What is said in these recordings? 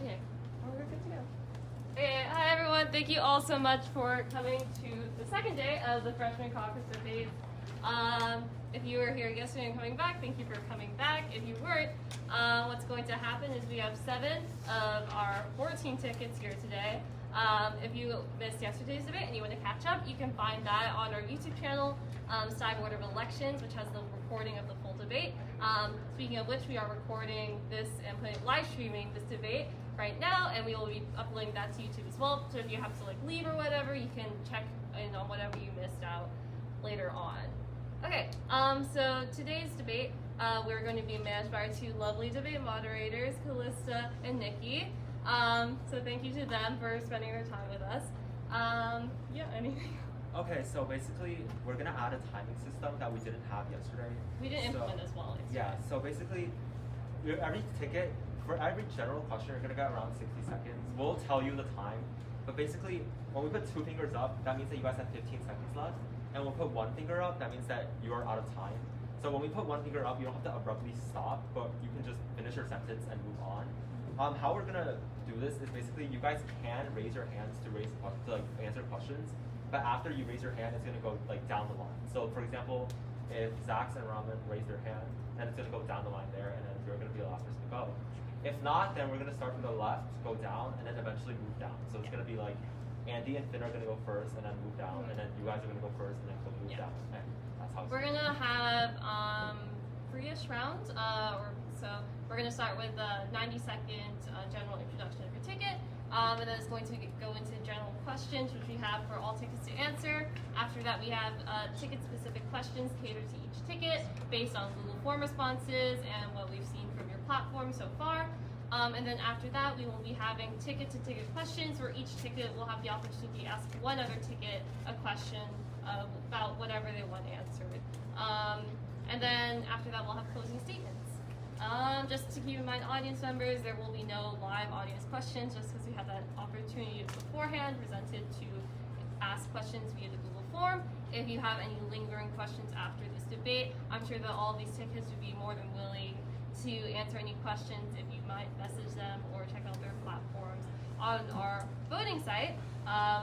Okay, well, we're good to go. Okay, hi everyone. Thank you all so much for coming to the second day of the Freshman Caucus debate. If you were here yesterday and coming back, thank you for coming back. If you weren't, what's going to happen is we have 7 of our 14 tickets here today. If you missed yesterday's debate and you want to catch up, you can find that on our YouTube channel, Side Order of Elections, which has the recording of the full debate. Speaking of which, we are recording this and live streaming this debate right now, and we will be uploading that to YouTube as well. So if you have to leave or whatever, you can check in on whatever you missed out later on. Okay, so today's debate, we're going to be managed by our 2 lovely debate moderators, Khalifa and Nikki. So thank you to them for spending their time with us. Yeah, anything? Okay, so basically, we're gonna add a timing system that we didn't have yesterday. We didn't implement as well. Yeah, so basically, every ticket, for every general question, you're gonna get around 60 seconds. We'll tell you the time, but basically, when we put 2 fingers up, that means that you guys have 15 seconds left. And when we put 1 finger up, that means that you are out of time. So when we put 1 finger up, you don't have to abruptly stop, but you can just finish your sentence and move on. How we're gonna do this is basically you guys can raise your hands to answer questions, but after you raise your hand, it's gonna go down the line. So for example, if Zaks and Rahman raise their hand, then it's gonna go down the line there, and then you're gonna be the last person to go. If not, then we're gonna start from the left, go down, and then eventually move down. So it's gonna be like Andy and Finn are gonna go first, and then move down, and then you guys are gonna go first, and then move down. And that's how it's We're gonna have 3-ish rounds, so we're going to start with a 90-second general introduction of your ticket, and then it's going to go into general questions, which we have for all tickets to answer. After that, we have ticket-specific questions catered to each ticket based on Google Form responses and what we've seen from your platform so far. And then after that, we will be having ticket-to-ticket questions, where each ticket will have the opportunity to ask one other ticket a question about whatever they want answered. And then after that, we'll have closing statements. Just to keep in mind, audience members, there will be no live audience questions, just because we have that opportunity beforehand presented to ask questions via the Google form. If you have any lingering questions after this debate, I'm sure that all of these tickets would be more than willing to answer any questions if you might message them or check out their platforms on our voting site.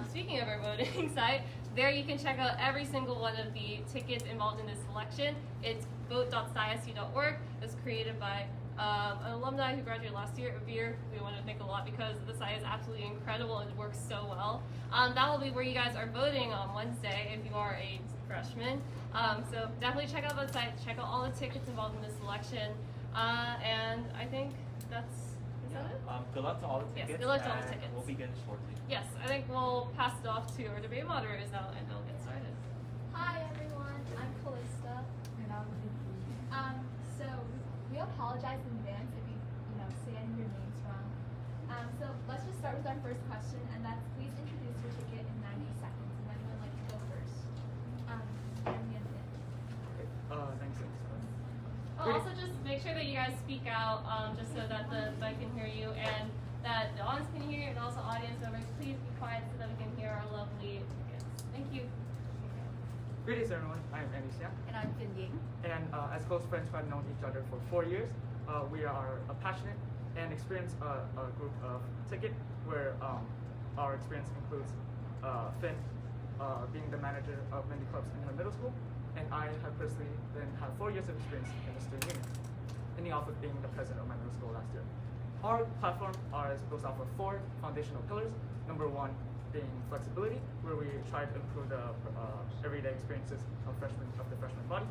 Speaking of our voting site, there you can check out every single one of the tickets involved in this selection. It's vote.stisu.org. It's created by an alumni who graduated last year, Abedur. We want to thank a lot because the site is absolutely incredible and it works so well. That will be where you guys are voting on Wednesday if you are a freshman. So definitely check out the site, check out all the tickets involved in this selection. And I think that's... Is that it? Good luck to all the tickets. Yes, good luck to all the tickets. We'll begin shortly. Yes, I think we'll pass it off to our debate moderators now, and they'll get started. Hi everyone, I'm Khalifa. And I'm Vicky. So we apologize in advance if you say any of your names wrong. So let's just start with our first question, and that's please introduce your ticket in 90 seconds. And anyone would like to go first? Thanks. Also, just make sure that you guys speak out, just so that the mic can hear you, and that the audience can hear you, and also audience members, please be quiet so that we can hear our lovely tickets. Thank you. Greetings everyone, I'm Xian. And I'm Ying. And as close friends who have known each other for 4 years, we are a passionate and experienced group of ticket where our experience includes Finn being the manager of many clubs in her middle school, and I have personally had 4 years of experience in the student union, ending off with being the president of my middle school last year. Our platform is built off of 4 foundational pillars. Number 1 being flexibility, where we try to improve the everyday experiences of the freshman body.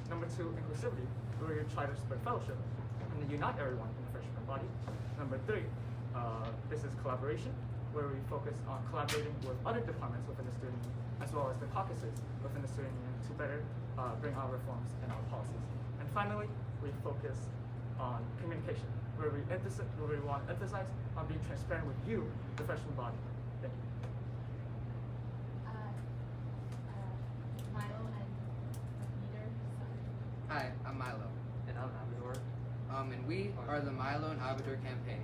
Number 2, inclusivity, where we try to spread fellowship and unite everyone in the freshman body. Number 3, business collaboration, where we focus on collaborating with other departments within the student union, as well as the caucuses within the student union to better bring our reforms and our policies. And finally, we focus on communication, where we want to emphasize on being transparent with you, the freshman body. Thank you. Milo and Abedur. Hi, I'm Milo. And I'm Abedur. And we are the Milo and Abedur campaign.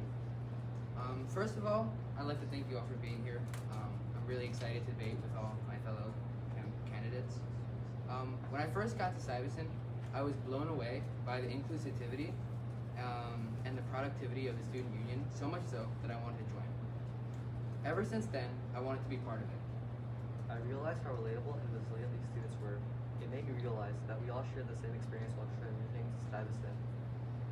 First of all, I'd like to thank you all for being here. I'm really excited to debate with all my fellow candidates. When I first got to Stuyvesant, I was blown away by the inclusivity and the productivity of the student union, so much so that I wanted to join. Ever since then, I wanted to be part of it. I realized how relatable and resilient these students were. It made me realize that we all share the same experience while transitioning to Stuyvesant.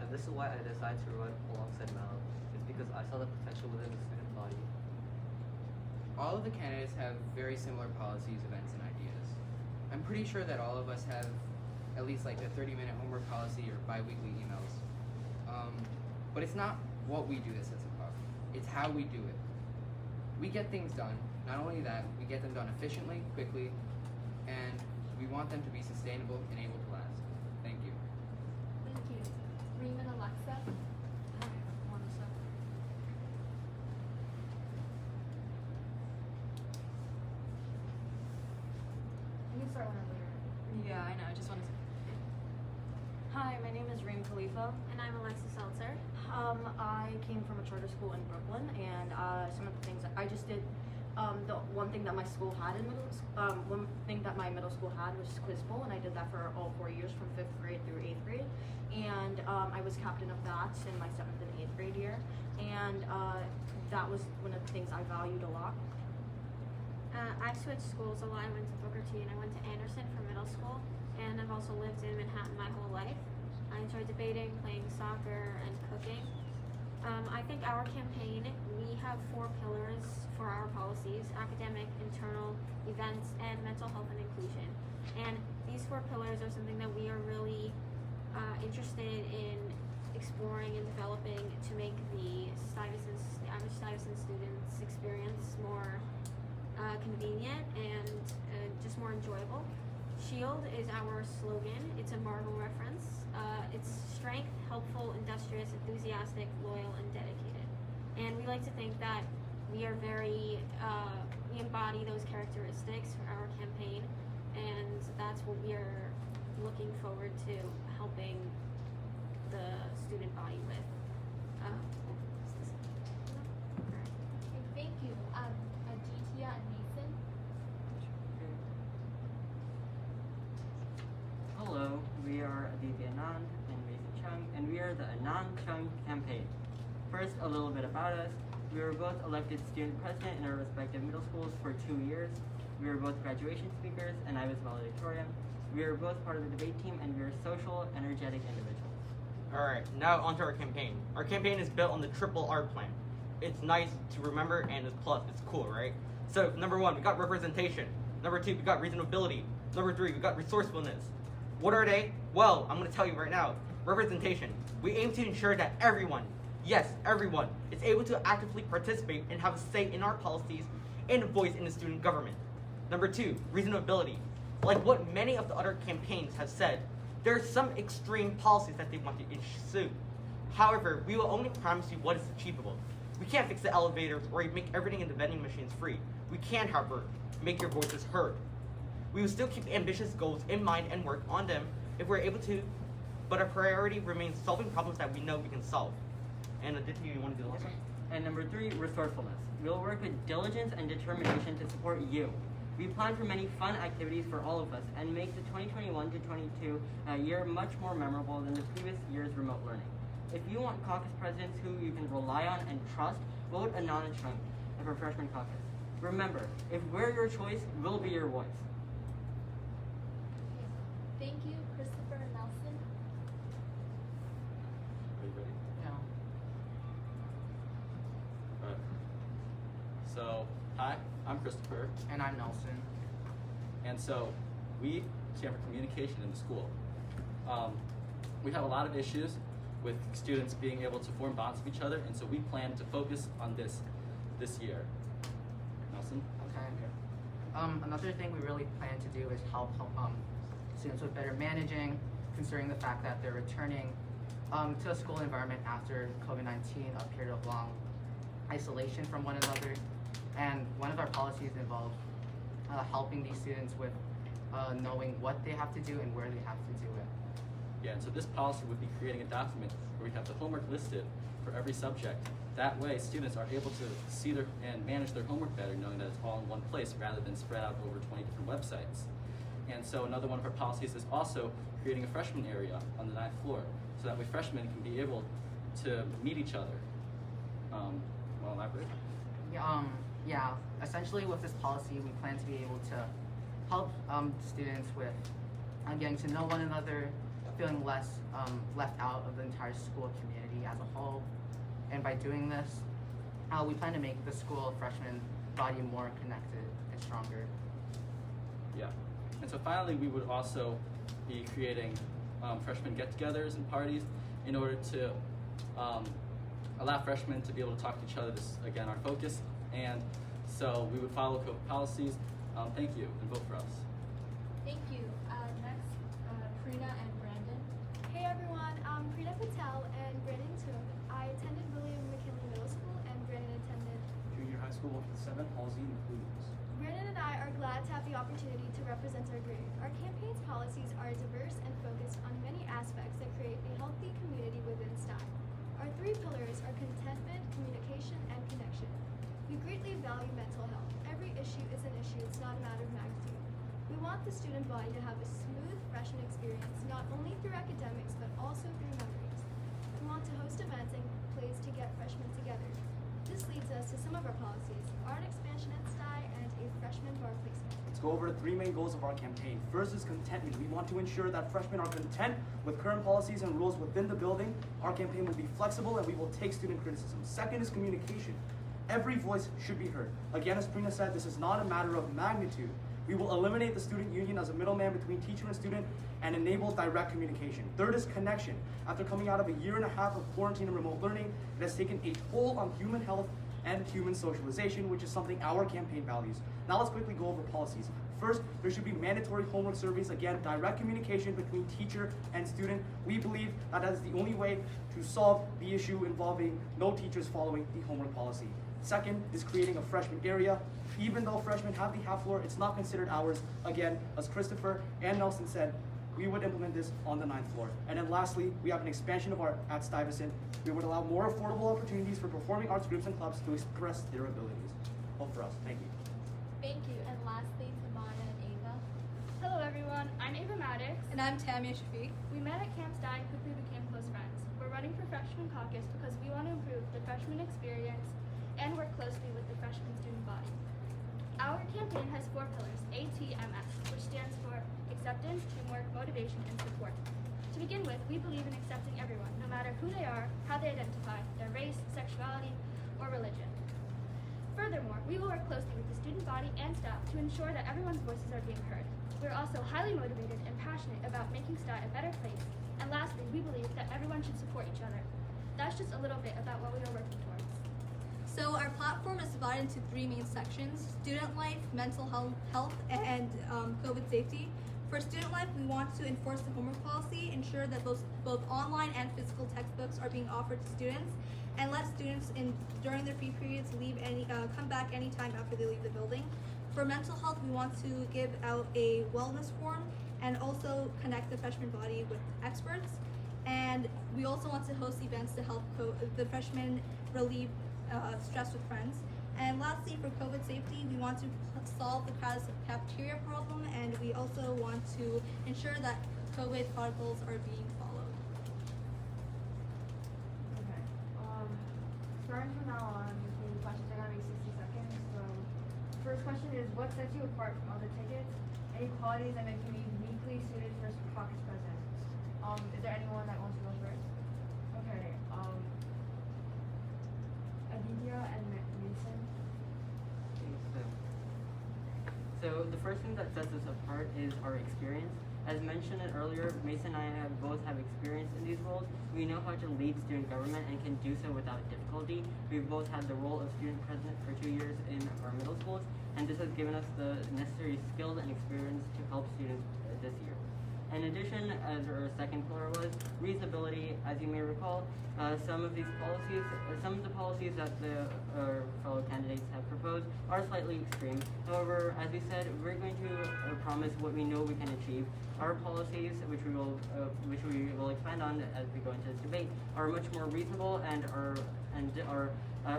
And this is why I decided to run alongside Milo. It's because I saw the potential within the student body. All of the candidates have very similar policies, events, and ideas. I'm pretty sure that all of us have at least like a 30-minute homework policy or bi-weekly emails. But it's not what we do that sets apart. It's how we do it. We get things done. Not only that, we get them done efficiently, quickly, and we want them to be sustainable and able to last. Thank you. Thank you. Reem and Alexa. You can start whenever you're ready. Yeah, I know. I just want to. Hi, my name is Reem Khalifa. And I'm Alexis Seltzer. I came from a charter school in Brooklyn, and some of the things that I just did. The one thing that my school had in one thing that my middle school had was quiz bowl, and I did that for all 4 years, from 5th grade through 8th grade. And I was captain of that in my 7th and 8th grade year, and that was one of the things I valued a lot. I've switched schools a lot. I went to Booker T and I went to Anderson for middle school, and I've also lived in Manhattan my whole life. I enjoy debating, playing soccer, and cooking. I think our campaign, we have 4 pillars for our policies: academic, internal, events, and mental health and inclusion. And these 4 pillars are something that we are really interested in exploring and developing to make the average Stuyvesant student's experience more convenient and just more enjoyable. SHIELD is our slogan. It's a Marvel reference. It's strength, helpful, industrious, enthusiastic, loyal, and dedicated. And we like to think that we are we embody those characteristics for our campaign, and that's what we are looking forward to helping the student body with. Okay, thank you. Aditya and Nathan. Hello, we are Aditya Anand and Nathan Chung, and we are the Anand Chung campaign. First, a little bit about us. We were both elected student president in our respective middle schools for 2 years. We were both graduation speakers, and I was valedictorian. We are both part of the debate team, and we are social, energetic individuals. Alright, now onto our campaign. Our campaign is built on the triple R plan. It's nice to remember, and it's cool, right? So, number 1, we got representation. Number 2, we got reasonability. Number 3, we got resourcefulness. What are they? Well, I'm going to tell you right now. Representation. We aim to ensure that everyone, yes, everyone, is able to actively participate and have a say in our policies and a voice in the student government. Number 2, reasonability. Like what many of the other campaigns have said, there are some extreme policies that they want to issue. However, we will only promise you what is achievable. We can't fix the elevators or make everything in the vending machines free. We can, however, make your voices heard. We will still keep ambitious goals in mind and work on them if we're able to, but our priority remains solving problems that we know we can solve. And Aditya, you want to do the last one? And number 3, resourcefulness. We will work with diligence and determination to support you. We plan for many fun activities for all of us and make the 2021 to 22 year much more memorable than the previous year's remote learning. If you want caucus presidents who you can rely on and trust, vote Anand and Chung for freshman caucus. Remember, if we're your choice, we'll be your voice. Thank you, Christopher and Nelson. Are you ready? No. Alright. So, hi, I'm Christopher. And I'm Nelson. And so, we stand for communication in the school. We have a lot of issues with students being able to form bonds with each other, and so we plan to focus on this year. Nelson? Okay. Another thing we really plan to do is help students with better managing, considering the fact that they're returning to a school environment after COVID-19, a period of long isolation from one another. And one of our policies involves helping these students with knowing what they have to do and where they have to do it. Yeah, and so this policy would be creating a document where we have the homework listed for every subject. That way, students are able to see and manage their homework better, knowing that it's all in one place rather than spread out over 20 different websites. And so another one of our policies is also creating a freshman area on the 9th floor, so that way freshmen can be able to meet each other. Want to elaborate? Yeah. Essentially, with this policy, we plan to be able to help students with getting to know one another, feeling less left out of the entire school community as a whole. And by doing this, we plan to make the school freshman body more connected and stronger. Yeah. And so finally, we would also be creating freshman get-togethers and parties in order to allow freshmen to be able to talk to each other. This is, again, our focus. And so we would follow COVID policies. Thank you, and vote for us. Thank you. Next, Preena and Brandon. Hey everyone, I'm Preena Patel and Brandon Tung. I attended William McKinley Middle School and Brandon attended Junior high school with 7 Halsey and Queens. Brandon and I are glad to have the opportunity to represent our grade. Our campaign's policies are diverse and focused on many aspects that create a healthy community within STY. Our 3 pillars are contentment, communication, and connection. We greatly value mental health. Every issue is an issue, it's not a matter of magnitude. We want the student body to have a smooth freshman experience, not only through academics, but also through memories. We want to host events and plays to get freshmen together. This leads us to some of our policies: art expansion at STY and a freshman bar placement. Let's go over the 3 main goals of our campaign. First is contentment. We want to ensure that freshmen are content with current policies and rules within the building. Our campaign will be flexible and we will take student criticism. Second is communication. Every voice should be heard. Again, as Preena said, this is not a matter of magnitude. We will eliminate the student union as a middleman between teacher and student and enable direct communication. Third is connection. After coming out of a 1.5 years of quarantine and remote learning, it has taken a toll on human health and human socialization, which is something our campaign values. Now let's quickly go over policies. First, there should be mandatory homework surveys. Again, direct communication between teacher and student. We believe that is the only way to solve the issue involving no teachers following the homework policy. Second is creating a freshman area. Even though freshmen have the half floor, it's not considered ours. Again, as Christopher and Nelson said, we would implement this on the 9th floor. And then lastly, we have an expansion of art at Stuyvesant. We would allow more affordable opportunities for performing arts groups and clubs to express their abilities. Hope for us. Thank you. Thank you. And lastly, Tamaya and Ava. Hello everyone, I'm Ava Maddox. And I'm Tamiyyah Shafiq. We met at Camp STY and quickly became close friends. We're running for freshman caucus because we want to improve the freshman experience and work closely with the freshman student body. Our campaign has 4 pillars, ATMS, which stands for acceptance, teamwork, motivation, and support. To begin with, we believe in accepting everyone, no matter who they are, how they identify, their race, sexuality, or religion. Furthermore, we will work closely with the student body and staff to ensure that everyone's voices are being heard. We're also highly motivated and passionate about making STY a better place. And lastly, we believe that everyone should support each other. That's just a little bit about what we are working towards. So our platform is divided into 3 main sections: student life, mental health, and COVID safety. For student life, we want to enforce the homework policy, ensure that both online and physical textbooks are being offered to students, and let students during their free periods come back anytime after they leave the building. For mental health, we want to give out a wellness form and also connect the freshman body with experts. And we also want to host events to help the freshmen relieve stress with friends. And lastly, for COVID safety, we want to solve the cafeteria problem, and we also want to ensure that COVID protocols are being followed. Okay. Starting from now on, the questions are going to be 60 seconds. So, first question is, what sets you apart from other tickets? Any qualities that make you uniquely suited for caucus president? Is there anyone that wants to go first? Okay. Aditya and Mason. So the first thing that sets us apart is our experience. As mentioned earlier, Mason and I both have experience in these roles. We know how to lead student government and can do so without difficulty. We've both had the role of student president for 2 years in our middle schools, and this has given us the necessary skills and experience to help students this year. In addition, as our second pillar was reasonability, as you may recall, some of the policies that the fellow candidates have proposed are slightly extreme. However, as we said, we're going to promise what we know we can achieve. Our policies, which we will expand on as we go into this debate, are much more reasonable and are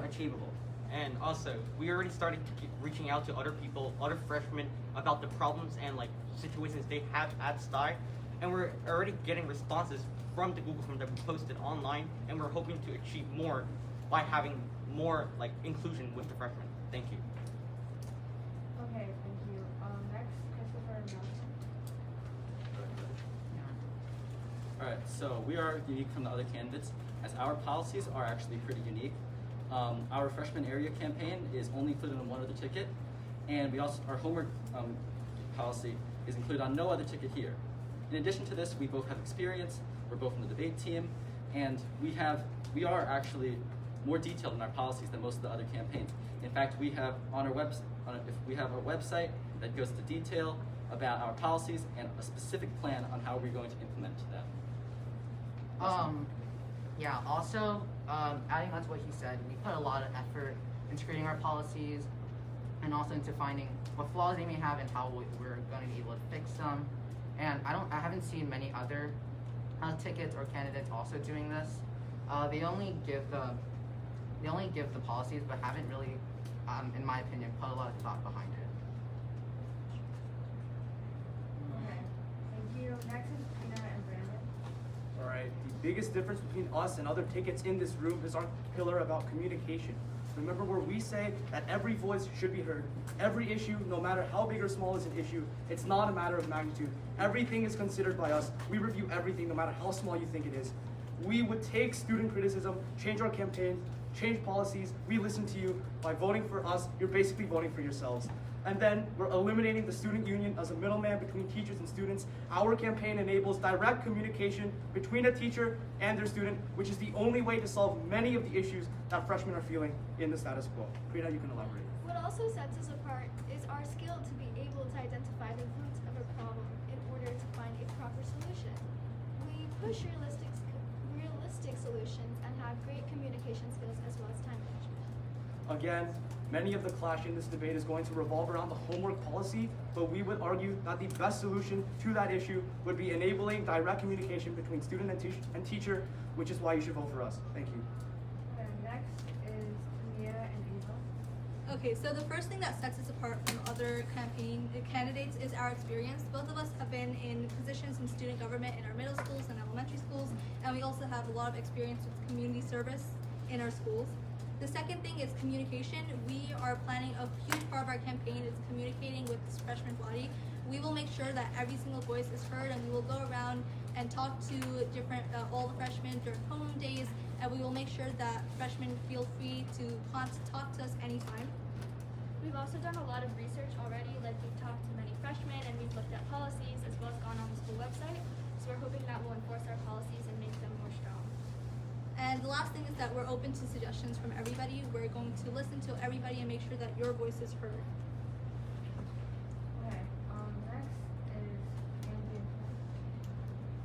achievable. And also, we already started reaching out to other people, other freshmen, about the problems and situations they have at STY. and we're already getting responses from the Google Form that we posted online, and we're hoping to achieve more by having more like inclusion with the freshmen. Thank you. Okay, thank you. Next, Christopher and Nelson. Alright, so we are unique from the other candidates as our policies are actually pretty unique. Our freshman area campaign is only included on one other ticket, and we also our homework policy is included on no other ticket here. In addition to this, we both have experience, we're both in the debate team, and we are actually more detailed in our policies than most of the other campaigns. In fact, we have on our website that goes into detail about our policies and a specific plan on how we're going to implement them. Yeah, also, adding on to what he said, we put a lot of effort into creating our policies and also into finding what flaws they may have and how we're going to be able to fix them. And I haven't seen many other tickets or candidates also doing this. They only give the policies, but haven't really, in my opinion, put a lot of thought behind it. Okay, thank you. Next is Preena and Brandon. Alright, the biggest difference between us and other tickets in this room is our pillar about communication. Remember where we say that every voice should be heard. Every issue, no matter how big or small is an issue, it's not a matter of magnitude. Everything is considered by us. We review everything, no matter how small you think it is. We would take student criticism, change our campaign, change policies. We listen to you. By voting for us, you're basically voting for yourselves. And then we're eliminating the student union as a middleman between teachers and students. Our campaign enables direct communication between a teacher and their student, which is the only way to solve many of the issues that freshmen are feeling in the status quo. Preena, you can elaborate. What also sets us apart is our skill to be able to identify the root of a problem in order to find a proper solution. We push realistic solutions and have great communication skills as well as time management. Again, many of the clash in this debate is going to revolve around the homework policy, but we would argue that the best solution to that issue would be enabling direct communication between student and teacher, which is why you should vote for us. Thank you. And next is Tamiyyah and Ava. Okay, so the first thing that sets us apart from other campaign candidates is our experience. Both of us have been in positions in student government in our middle schools and elementary schools, and we also have a lot of experience with community service in our schools. The second thing is communication. We are planning a huge part of our campaign is communicating with this freshman body. We will make sure that every single voice is heard, and we will go around and talk to all the freshmen during homeroom days, and we will make sure that freshmen feel free to talk to us anytime. We've also done a lot of research already, like we've talked to many freshmen and we've looked at policies as well as gone on the school website. So we're hoping that will enforce our policies and make them more strong. And the last thing is that we're open to suggestions from everybody. We're going to listen to everybody and make sure that your voice is heard. Okay, next is Andy and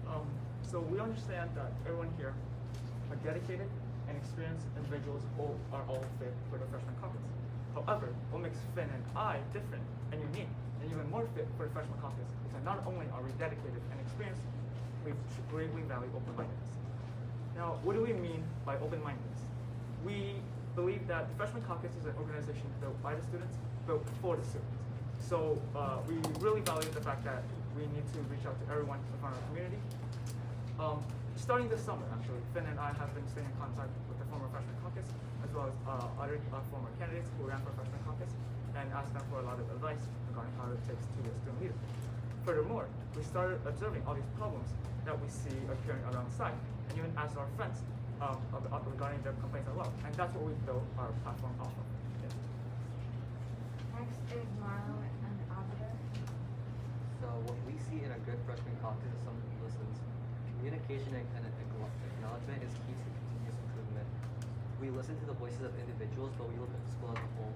Tung. So we understand that everyone here are dedicated and experienced individuals who are all fit for the freshman caucus. However, what makes Finn and I different and unique and even more fit for the freshman caucus is that not only are we dedicated and experienced, we greatly value open-mindedness. Now, what do we mean by open-mindedness? We believe that the freshman caucus is an organization built by the students, built for the students. So we really value the fact that we need to reach out to everyone from our community. Starting this summer, actually, Finn and I have been staying in contact with the former freshman caucus, as well as other former candidates who ran for freshman caucus, and asked them for a lot of advice regarding how it takes to be a student leader. Furthermore, we started observing all these problems that we see occurring around the site, and even asked our friends regarding their complaints as well. And that's what we built our platform off of. Yeah. Next is Milo and Abedur. So what we see in a good freshman caucus is someone who listens. Communication and acknowledgement is key to continuous improvement. We listen to the voices of individuals, but we look at the school as a whole.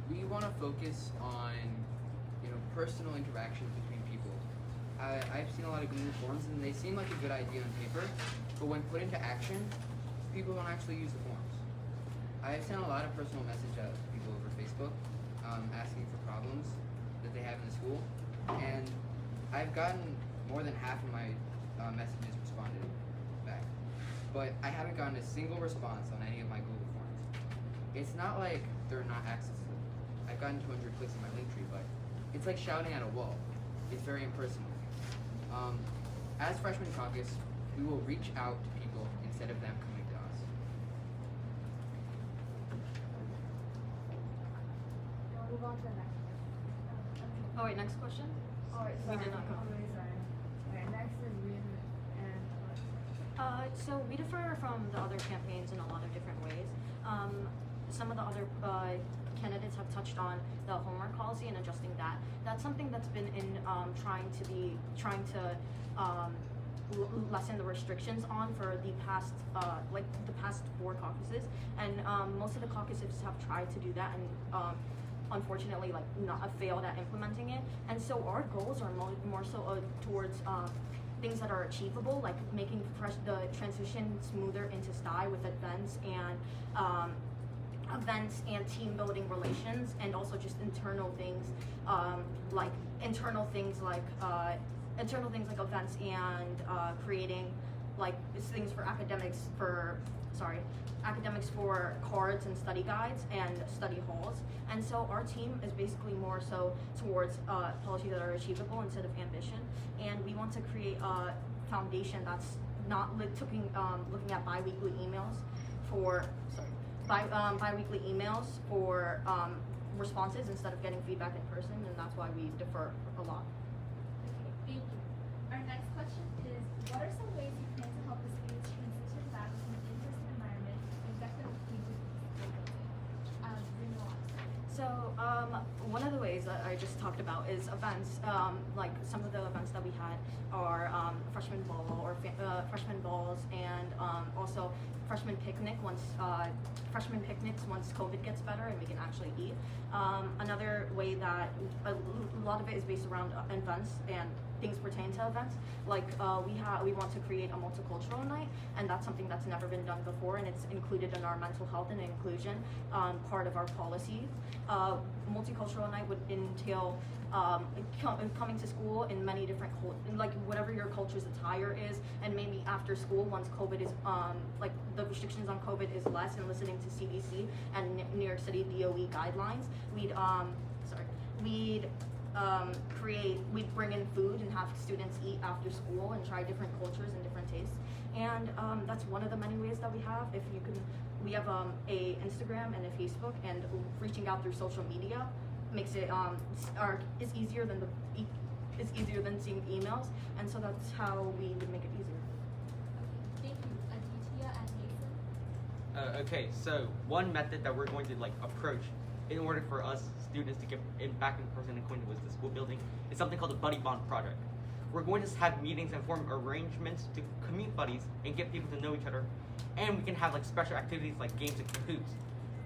We want to focus on, personal interactions between people. I've seen a lot of Google Forms, and they seem like a good idea on paper, but when put into action, people don't actually use the forms. I've sent a lot of personal messages out to people over Facebook, asking for problems that they have in the school, and I've gotten more than half of my messages responded back, but I haven't gotten a single response on any of my Google Forms. It's not like they're not accessible. I've gotten 200 clicks on my link tree, but it's like shouting at a wall. It's very impersonal. As freshman caucus, we will reach out to people instead of them coming to us. We'll move on to the next question. Oh wait, next question? Oh, wait, We sorry. did not go. I'm really sorry. Okay, next is Reem and So we differ from the other campaigns in a lot of different ways. Some of the other candidates have touched on the homework policy and adjusting that. That's something that's been in trying to lessen the restrictions on for the past the past 4 caucuses, and most of the caucuses have tried to do that and unfortunately not failed at implementing it. And so our goals are more so towards things that are achievable, like making the transition smoother into STI with events and team building relations, and also just internal things like events and creating things for academics for cards and study guides and study halls. And so our team is basically more so towards policies that are achievable instead of ambition, and we want to create a foundation that's not looking at bi-weekly emails for bi-weekly emails for responses instead of getting feedback in person, and that's why we defer a lot. Okay, thank you. Our next question is, what are some ways you plan to help the students transition back to an in-person environment and get them acquainted with the building? So one of the ways that I just talked about is events. Like some of the events that we had are freshman ball or freshman balls, and also freshman picnics once COVID gets better and we can actually eat. Another way that a lot of it is based around events and things pertain to events. Like we want to create a multicultural night, and that's something that's never been done before, and it's included in our mental health and inclusion part of our policies. Multicultural night would entail coming to school in many different whatever your culture's attire is, and maybe after school, once COVID is the restrictions on COVID is less, and listening to CDC and New York City DOE guidelines, we'd bring in food and have students eat after school and try different cultures and different tastes. And that's one of the many ways that we have. We have a Instagram and a Facebook, and reaching out through social media makes it is easier than seeing emails, and so that's how we would make it easier. Okay, thank you. Aditya and Mason. Okay, so one method that we're going to approach in order for us students to get back in person and acquainted with the school building is something called the Buddy Bond Project. We're going to have meetings and form arrangements to commute buddies and get people to know each other, and we can have special activities like games and cahoots.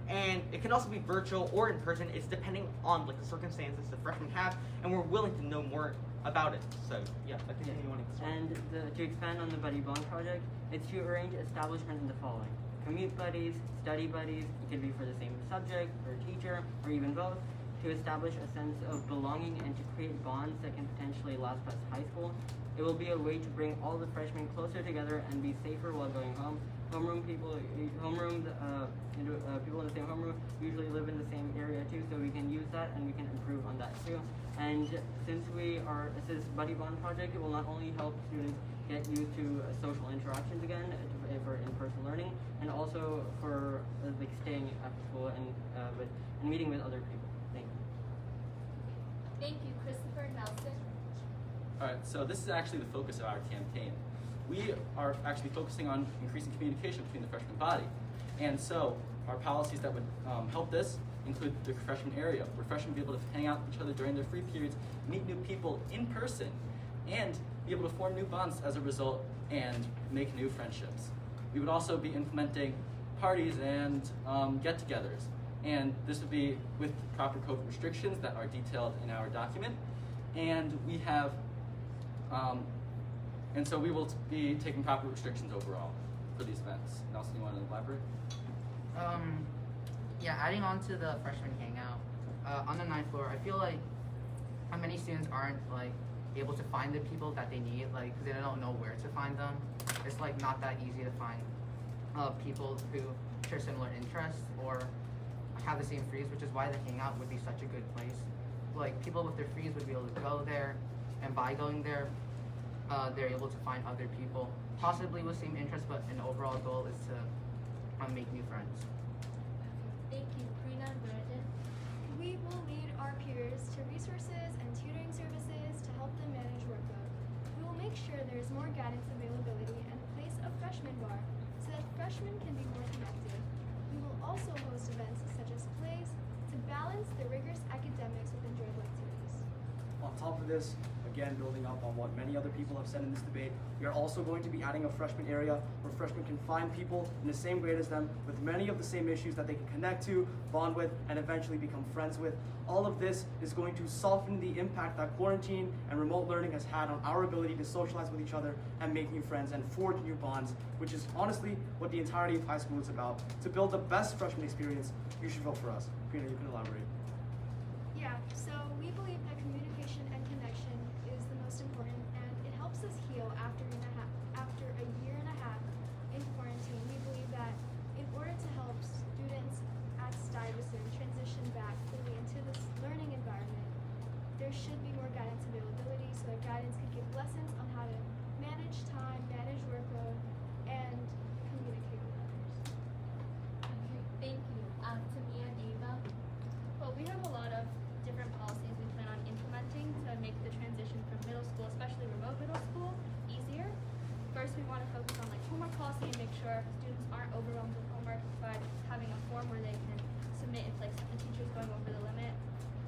And it can also be virtual or in person. It's depending on the circumstances the freshmen have, and we're willing to know more about it. So yeah, I think you want to start. And to expand on the Buddy Bond Project, it's to arrange establishment in the following: commute buddies, study buddies, it can be for the same subject or teacher, or even both, to establish a sense of belonging and to create bonds that can potentially last past high school. It will be a way to bring all the freshmen closer together and be safer while going home. People in the same homeroom usually live in the same area too, so we can use that and we can improve on that too. And since this Buddy Bond Project, it will not only help students get used to social interactions again for in-person learning, and also for staying after school and meeting with other people. Thank you. Thank you, Christopher Nelson. Alright, so this is actually the focus of our campaign. We are actually focusing on increasing communication between the freshman body. And so our policies that would help this include the freshman area, where freshmen will be able to hang out with each other during their free periods, meet new people in person, and be able to form new bonds as a result and make new friendships. We would also be implementing parties and get-togethers. And this would be with proper COVID restrictions that are detailed in our document. And we have and so we will be taking proper restrictions overall for these events. Nelson, you want to elaborate? Yeah, adding on to the freshman hangout, on the 9th floor, I feel like many students aren't able to find the people that they need, because they don't know where to find them. It's not that easy to find people who share similar interests or have the same frees, which is why the hangout would be such a good place. People with their frees would be able to go there, and by going there, they're able to find other people, possibly with same interests, but an overall goal is to make new friends. Thank you, Preena and Brandon. We will lead our peers to resources and tutoring services to help them manage workload. We will make sure there is more guidance availability and a place of freshman bar so that freshmen can be more connected. We will also host events such as plays to balance the rigorous academics with enjoyable activities. On top of this, again, building up on what many other people have said in this debate, we are also going to be adding a freshman area where freshmen can find people in the same grade as them with many of the same issues that they can connect to, bond with, and eventually become friends with. All of this is going to soften the impact that quarantine and remote learning has had on our ability to socialize with each other and make new friends and forge new bonds, which is honestly what the entirety of high school is about. To build the best freshman experience, you should vote for us. Preena, you can elaborate. Yeah, so we believe that communication and connection is the most important, and it helps us heal after a year and a half in quarantine. We believe that in order to help students at Stuyvesant transition back fully into this learning environment, there should be more guidance availability so that guidance could give lessons on how to manage time, manage workload, and communicate with others. Okay, thank you. Tamiyyah and Ava. Well, we have a lot of different policies we plan on implementing to make the transition from middle school, especially remote middle school, easier. First, we want to focus on homework policy and make sure students aren't overwhelmed with homework, but having a form where they can submit if the teacher's going over the limit.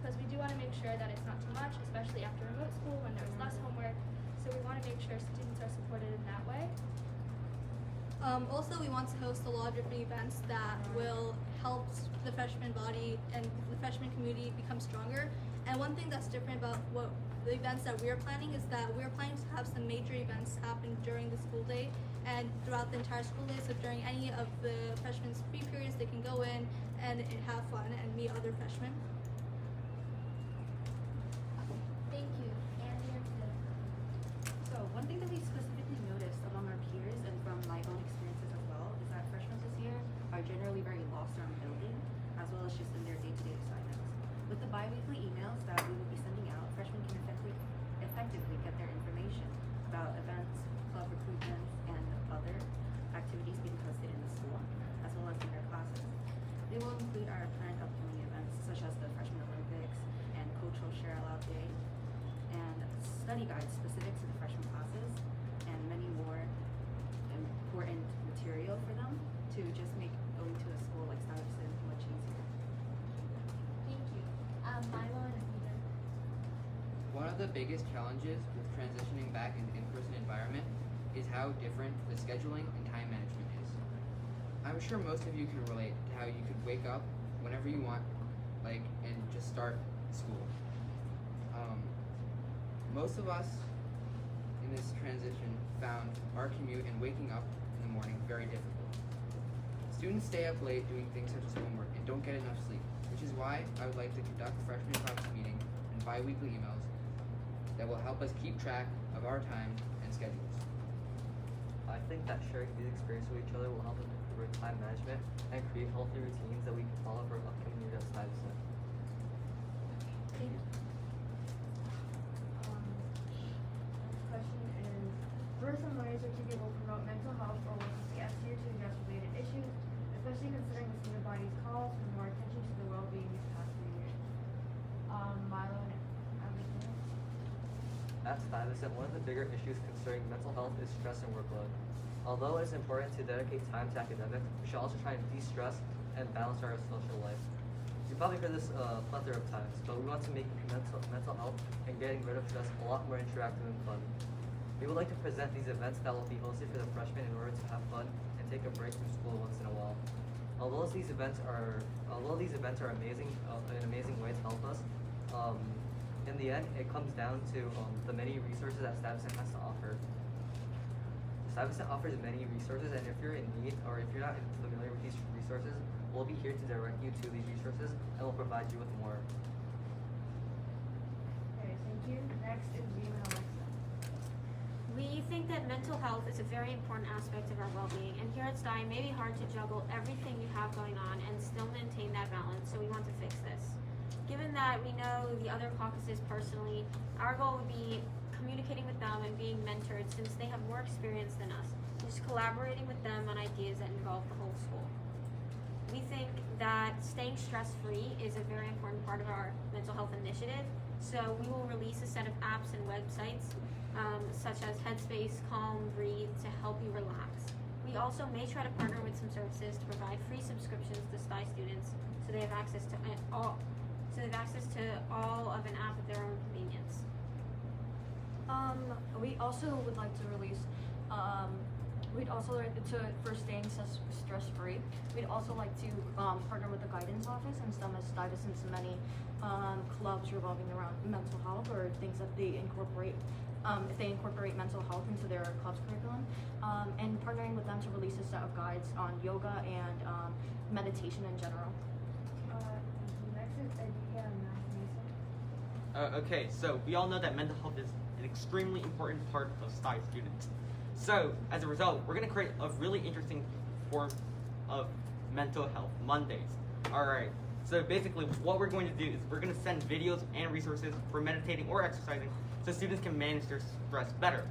Because we do want to make sure that it's not too much, especially after remote school when there's less homework. So we want to make sure students are supported in that way. Also, we want to host a lot of different events that will help the freshman body and the freshman community become stronger. And one thing that's different about what the events that we're planning is that we're planning to have some major events happen during the school day and throughout the entire school day. So during any of the freshmen's free periods, they can go in and have fun and meet other freshmen. Thank you. Andy or Phil? So one thing that we specifically noticed among our peers and from my own experiences as well is that freshmen this year are generally very lost around building as well as just in their day-to-day assignments. With the bi-weekly emails that we will be sending out, freshmen can effectively get their information about events, club recruitments, and other activities being hosted in the school, as well as in their classes. They will include our planned upcoming events such as the Freshman Olympics and Cultural Share Aloud Day, and study guides specific to the freshman classes, and many more important material for them to just make going to a school like Stuyvesant much easier. Thank you. Milo and Abedur. One of the biggest challenges with transitioning back into in-person environment is how different the scheduling and time management is. I'm sure most of you can relate to how you could wake up whenever you want, and just start school. Most of us in this transition found our commute and waking up in the morning very difficult. Students stay up late doing things such as homework and don't get enough sleep, which is why I would like to conduct a freshman caucus meeting and bi-weekly emails that will help us keep track of our time and schedules. I think that sharing these experiences with each other will help us improve time management and create healthy routines that we can follow for upcoming years at Stuyvesant. Thank you. Next question is, what are some ways your ticket will promote mental health or work with the SU to address related issues, especially considering the student body's calls for more attention to the well-being these past few years? Milo and Aditya. At Stuyvesant, one of the bigger issues concerning mental health is stress and workload. Although it is important to dedicate time to academics, we should also try and de-stress and balance our social life. You've probably heard this a plethora of times, but we want to make mental health and getting rid of stress a lot more interactive and fun. We would like to present these events that will be hosted for the freshmen in order to have fun and take a break from school once in a while. Although these events are amazing, an amazing way to help us, in the end, it comes down to the many resources that Stuyvesant has to offer. Stuyvesant offers many resources, and if you're in need or if you're not familiar with these resources, we'll be here to direct you to these resources and we'll provide you with more. Okay, thank you. Next is Reem and Alexa. We think that mental health is a very important aspect of our well-being, and here at Sty, it may be hard to juggle everything you have going on and still maintain that balance, so we want to fix this. Given that we know the other caucuses personally, our goal would be communicating with them and being mentored since they have more experience than us. Just collaborating with them on ideas that involve the whole school. We think that staying stress-free is a very important part of our mental health initiative. So we will release a set of apps and websites such as Headspace, Calm, Breathe to help you relax. We also may try to partner with some services to provide free subscriptions to STY students so they have access to all of an app at their own convenience. We also would like to release, we'd also like to, for staying stress-free, we'd also like to partner with the guidance office and some of Stuyvesant's many clubs revolving around mental health or things that they incorporate, if they incorporate mental health into their club's curriculum, and partnering with them to release a set of guides on yoga and meditation in general. Next is Aditya and Mason. Okay, so we all know that mental health is an extremely important part of STY students. So, as a result, we're going to create a really interesting form of mental health Mondays. Alright, so basically what we're going to do is we're going to send videos and resources for meditating or exercising so students can manage their stress better.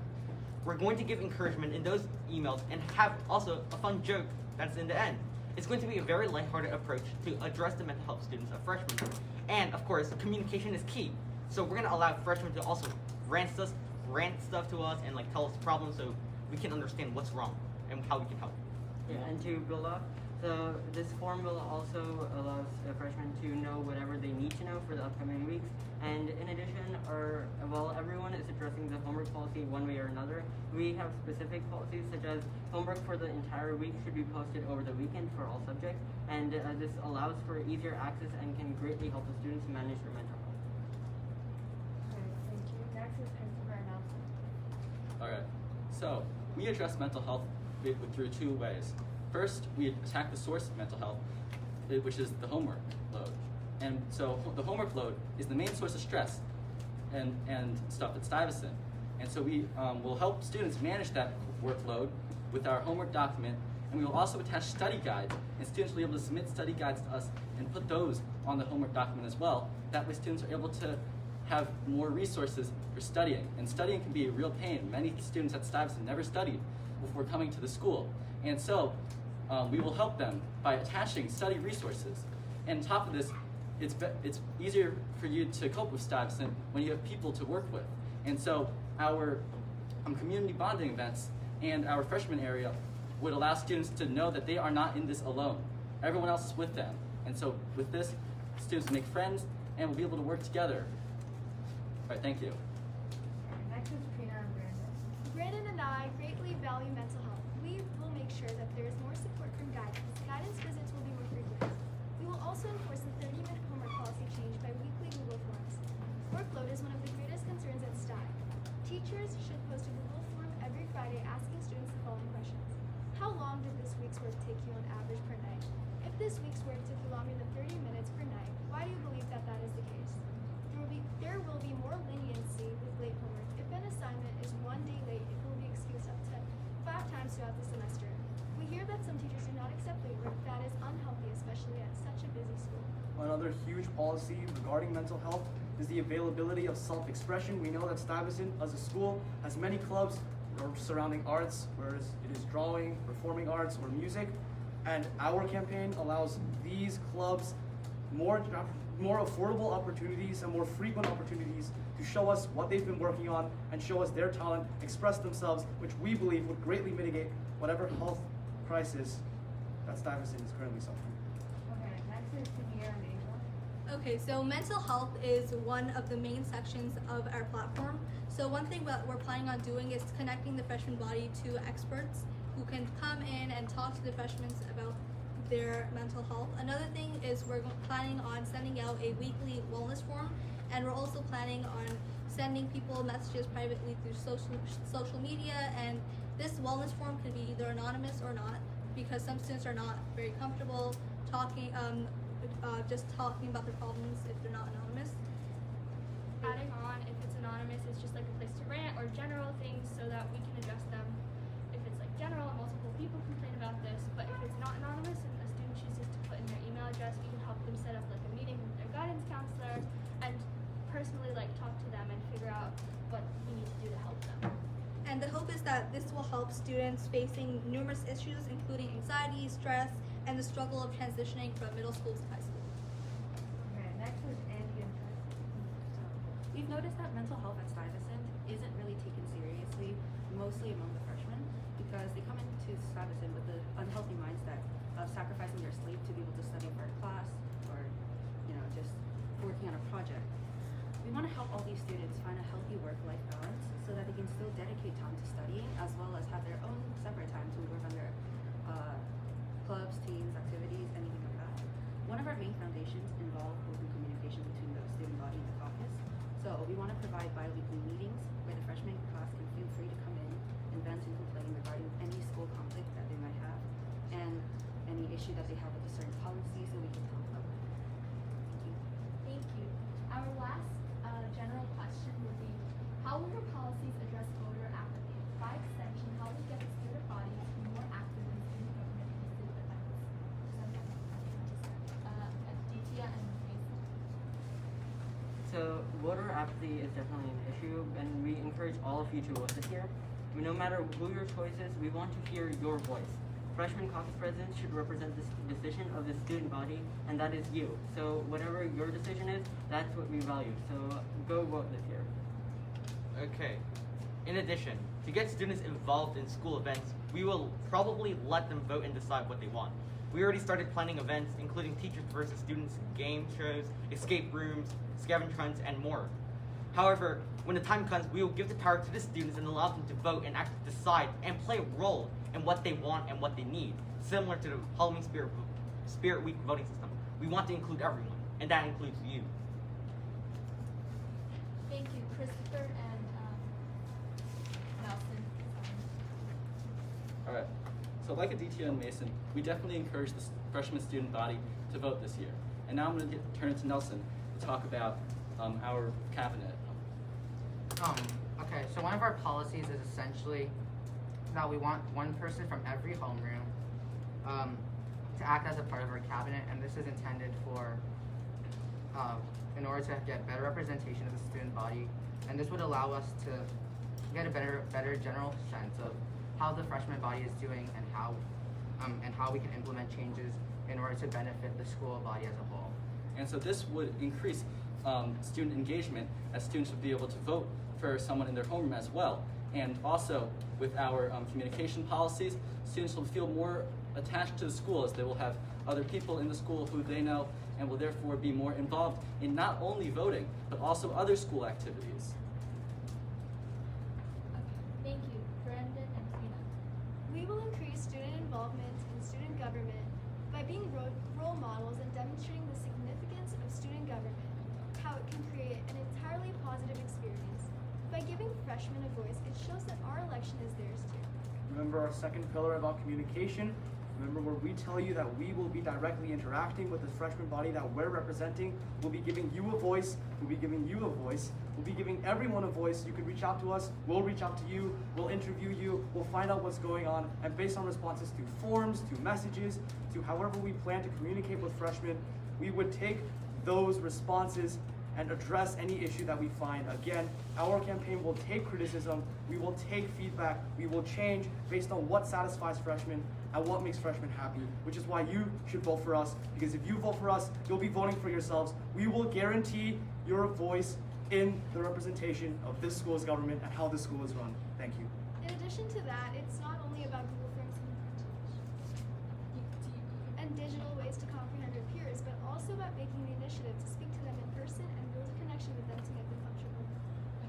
We're going to give encouragement in those emails and have also a fun joke that's in the end. It's going to be a very lighthearted approach to address the mental health students of freshmen. And of course, communication is key. So we're going to allow freshmen to also rant stuff to us and like tell us problems so we can understand what's wrong and how we can help. Yeah, and to build up, so this form will also allow freshmen to know whatever they need to know for the upcoming weeks. And in addition, while everyone is addressing the homework policy one way or another, we have specific policies such as homework for the entire week should be posted over the weekend for all subjects. And this allows for easier access and can greatly help the students manage their mental health. Okay, thank you. Next is principal announcement. Alright, so we address mental health through two ways. First, we attack the source of mental health, which is the homework load. And so the homework load is the main source of stress and stuff at Stuyvesant. And so we will help students manage that workload with our homework document, and we will also attach study guides, and students will be able to submit study guides to us and put those on the homework document as well. That way students are able to have more resources for studying. And studying can be a real pain. Many students at Stuyvesant never studied before coming to the school. And so we will help them by attaching study resources. And on top of this, it's easier for you to cope with Stuyvesant when you have people to work with. And so our community bonding events and our freshman area would allow students to know that they are not in this alone. Everyone else is with them. And so with this, students make friends and will be able to work together. All right, thank you. Next is Preena and Brandon. Brandon and I greatly value mental health. We will make sure that there is more support from guidance. Guidance visits will be more frequent. We will also enforce the 30-minute homework policy change by weekly Google Forms. Workload is one of the greatest concerns at STY. Teachers should post a Google form every Friday asking students the following questions. How long did this week's work take you on average per night? If this week's work took you longer than 30 minutes per night, why do you believe that that is the case? There will be more leniency with late homework. If an assignment is 1 day late, it will be excused up to 5 times throughout the semester. We hear that some teachers do not accept late work. That is unhealthy, especially at such a busy school. Another huge policy regarding mental health is the availability of self-expression. We know that Stuyvesant, as a school, has many clubs surrounding arts, whereas it is drawing, performing arts, or music. And our campaign allows these clubs more affordable opportunities and more frequent opportunities to show us what they've been working on and show us their talent, express themselves, which we believe would greatly mitigate whatever health crisis that Stuyvesant is currently suffering. Okay, next is Tamiyyah and Ava. Okay, so mental health is one of the main sections of our platform. So one thing that we're planning on doing is connecting the freshman body to experts who can come in and talk to the freshmen about their mental health. Another thing is we're planning on sending out a weekly wellness form, and we're also planning on sending people messages privately through social media, and this wellness form can be either anonymous or not, because some students are not very comfortable talking, just talking about their problems if they're not anonymous. Adding on, if it's anonymous, it's just like a place to rant or general things so that we can address them. If it's like general, multiple people complain about this, but if it's not anonymous and a student chooses to put in their email address, we can help them set up like a meeting with their guidance counselor and personally talk to them and figure out what we need to do to help them. And the hope is that this will help students facing numerous issues, including anxiety, stress, and the struggle of transitioning from middle school to high school. Okay, next is Andy and Trent. We've noticed that mental health at Stuyvesant isn't really taken seriously, mostly among the freshmen, because they come into Stuyvesant with the unhealthy mindset of sacrificing their sleep to be able to study for a class or, just working on a project. We want to help all these students find a healthy work-life balance so that they can still dedicate time to studying as well as have their own separate time to work on their clubs, teams, activities, anything like that. One of our main foundations involve open communication between the student body and the caucus. So we want to provide bi-weekly meetings where the freshman class can feel free to come in and vent and complain regarding any school conflict that they might have and any issue that they have with a certain policy so we can talk about it. Thank you. Thank you. Our last general question would be, how will your policies address voter apathy? By extension, how will you get the student body to be more active in student government and student events? Aditya and Mason. So voter apathy is definitely an issue, and we encourage all of you to vote this year. No matter who your choice is, we want to hear your voice. Freshman caucus presidents should represent the decision of the student body, and that is you. So whatever your decision is, that's what we value. So go vote this year. Okay. In addition, to get students involved in school events, we will probably let them vote and decide what they want. We already started planning events, including teachers versus students, game shows, escape rooms, scavenger hunts, and more. However, when the time comes, we will give the power to the students and allow them to vote and actually decide and play a role in what they want and what they need, similar to the Halloween Spirit Week voting system. We want to include everyone, and that includes you. Thank you, Christopher and Nelson. All right. So like Aditya and Mason, we definitely encourage the freshman student body to vote this year. And now I'm going to turn it to Nelson to talk about our cabinet. Okay, so one of our policies is essentially that we want one person from every homeroom to act as a part of our cabinet, and this is intended for in order to get better representation of the student body, and this would allow us to get a better general sense of how the freshman body is doing and how we can implement changes in order to benefit the school body as a whole. And so this would increase student engagement, as students would be able to vote for someone in their homeroom as well. And also, with our communication policies, students will feel more attached to the school, as they will have other people in the school who they know and will therefore be more involved in not only voting, but also other school activities. Thank you, Brandon and Preena. We will increase student involvement in student government by being role models and demonstrating the significance of student government, how it can create an entirely positive experience. By giving freshmen a voice, it shows that our election is theirs too. Remember our second pillar about communication? Remember where we tell you that we will be directly interacting with the freshman body that we're representing. We'll be giving you a voice. We'll be giving you a voice. We'll be giving everyone a voice. You can reach out to us. We'll reach out to you. We'll interview you. We'll find out what's going on. And based on responses to forms, to messages, to however we plan to communicate with freshmen, we would take those responses and address any issue that we find. Again, our campaign will take criticism, we will take feedback, we will change based on what satisfies freshmen and what makes freshmen happy, which is why you should vote for us, because if you vote for us, you'll be voting for yourselves. We will guarantee your voice in the representation of this school's government and how this school is run. Thank you. In addition to that, it's not only about Google Forms and digital ways to comprehend your peers, but also about making the initiative to speak to them in person and build a connection with them to make them comfortable.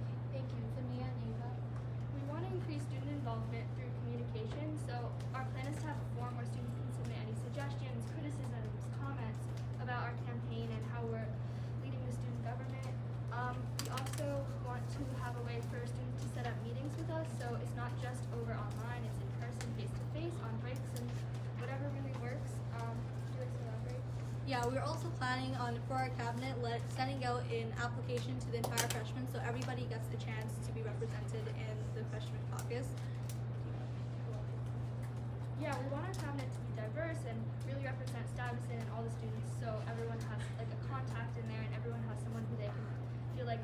Okay, thank you, Tamiyyah and Ava. We want to increase student involvement through communication, so our plan is to have a forum where students can submit any suggestions, criticisms, comments about our campaign and how we're leading the student government. We also want to have a way for students to set up meetings with us, so it's not just over online, it's in person, face-to-face, on breaks, and whatever really works. Do you guys elaborate? Yeah, we're also planning on, for our cabinet, sending out an application to the entire freshmen so everybody gets the chance to be represented in the freshman caucus. Yeah, we want our cabinet to be diverse and really represent Stuyvesant and all the students, so everyone has like a contact in there and everyone has someone who they can feel like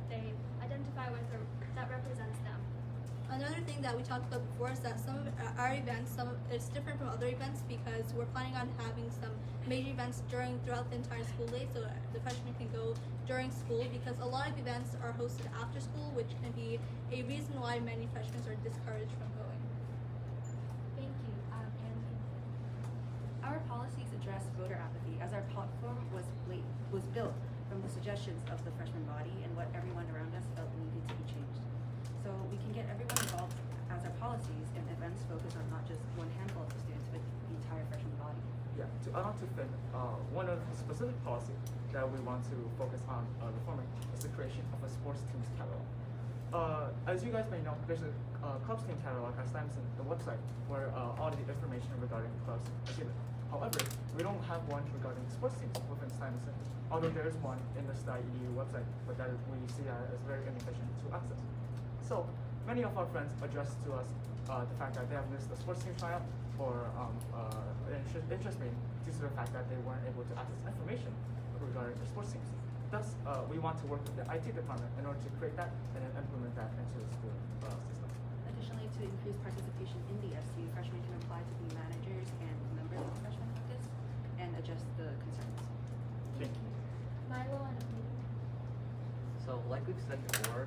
thing that we talked about before is that some of our events, it's different from other events because we're planning on having some major events throughout the entire school day, so the freshmen can go during school, because a lot of events are hosted after school, which can be a reason why many freshmen are discouraged from going. Thank you. Our policies address voter apathy, as our platform was built from the suggestions of the freshman body and what everyone around us felt needed to be changed. So we can get everyone involved, as our policies and events focus on not just one handful of students, but the entire freshman body. Yeah, to add on to Finn, one of the specific policy that we want to focus on reforming is the creation of a sports teams catalog. As you guys may know, there's a clubs team catalog at Stuyvesant, the website, where all the information regarding clubs is given. However, we don't have one regarding sports teams within Stuyvesant, although there is one in the Edu website, but that we see that as very inefficient to access. So many of our friends address to us the fact that they have missed a sports team tryout or interest meeting due to the fact that they weren't able to access information regarding their sports teams. Thus, we want to work with the IT department in order to create that and then implement that into the school system. Additionally, to increase participation in the FC, freshmen can apply to be managers and members of the freshman caucus and address the concerns. Thank you. Milo and Abedur. So, like we've said before,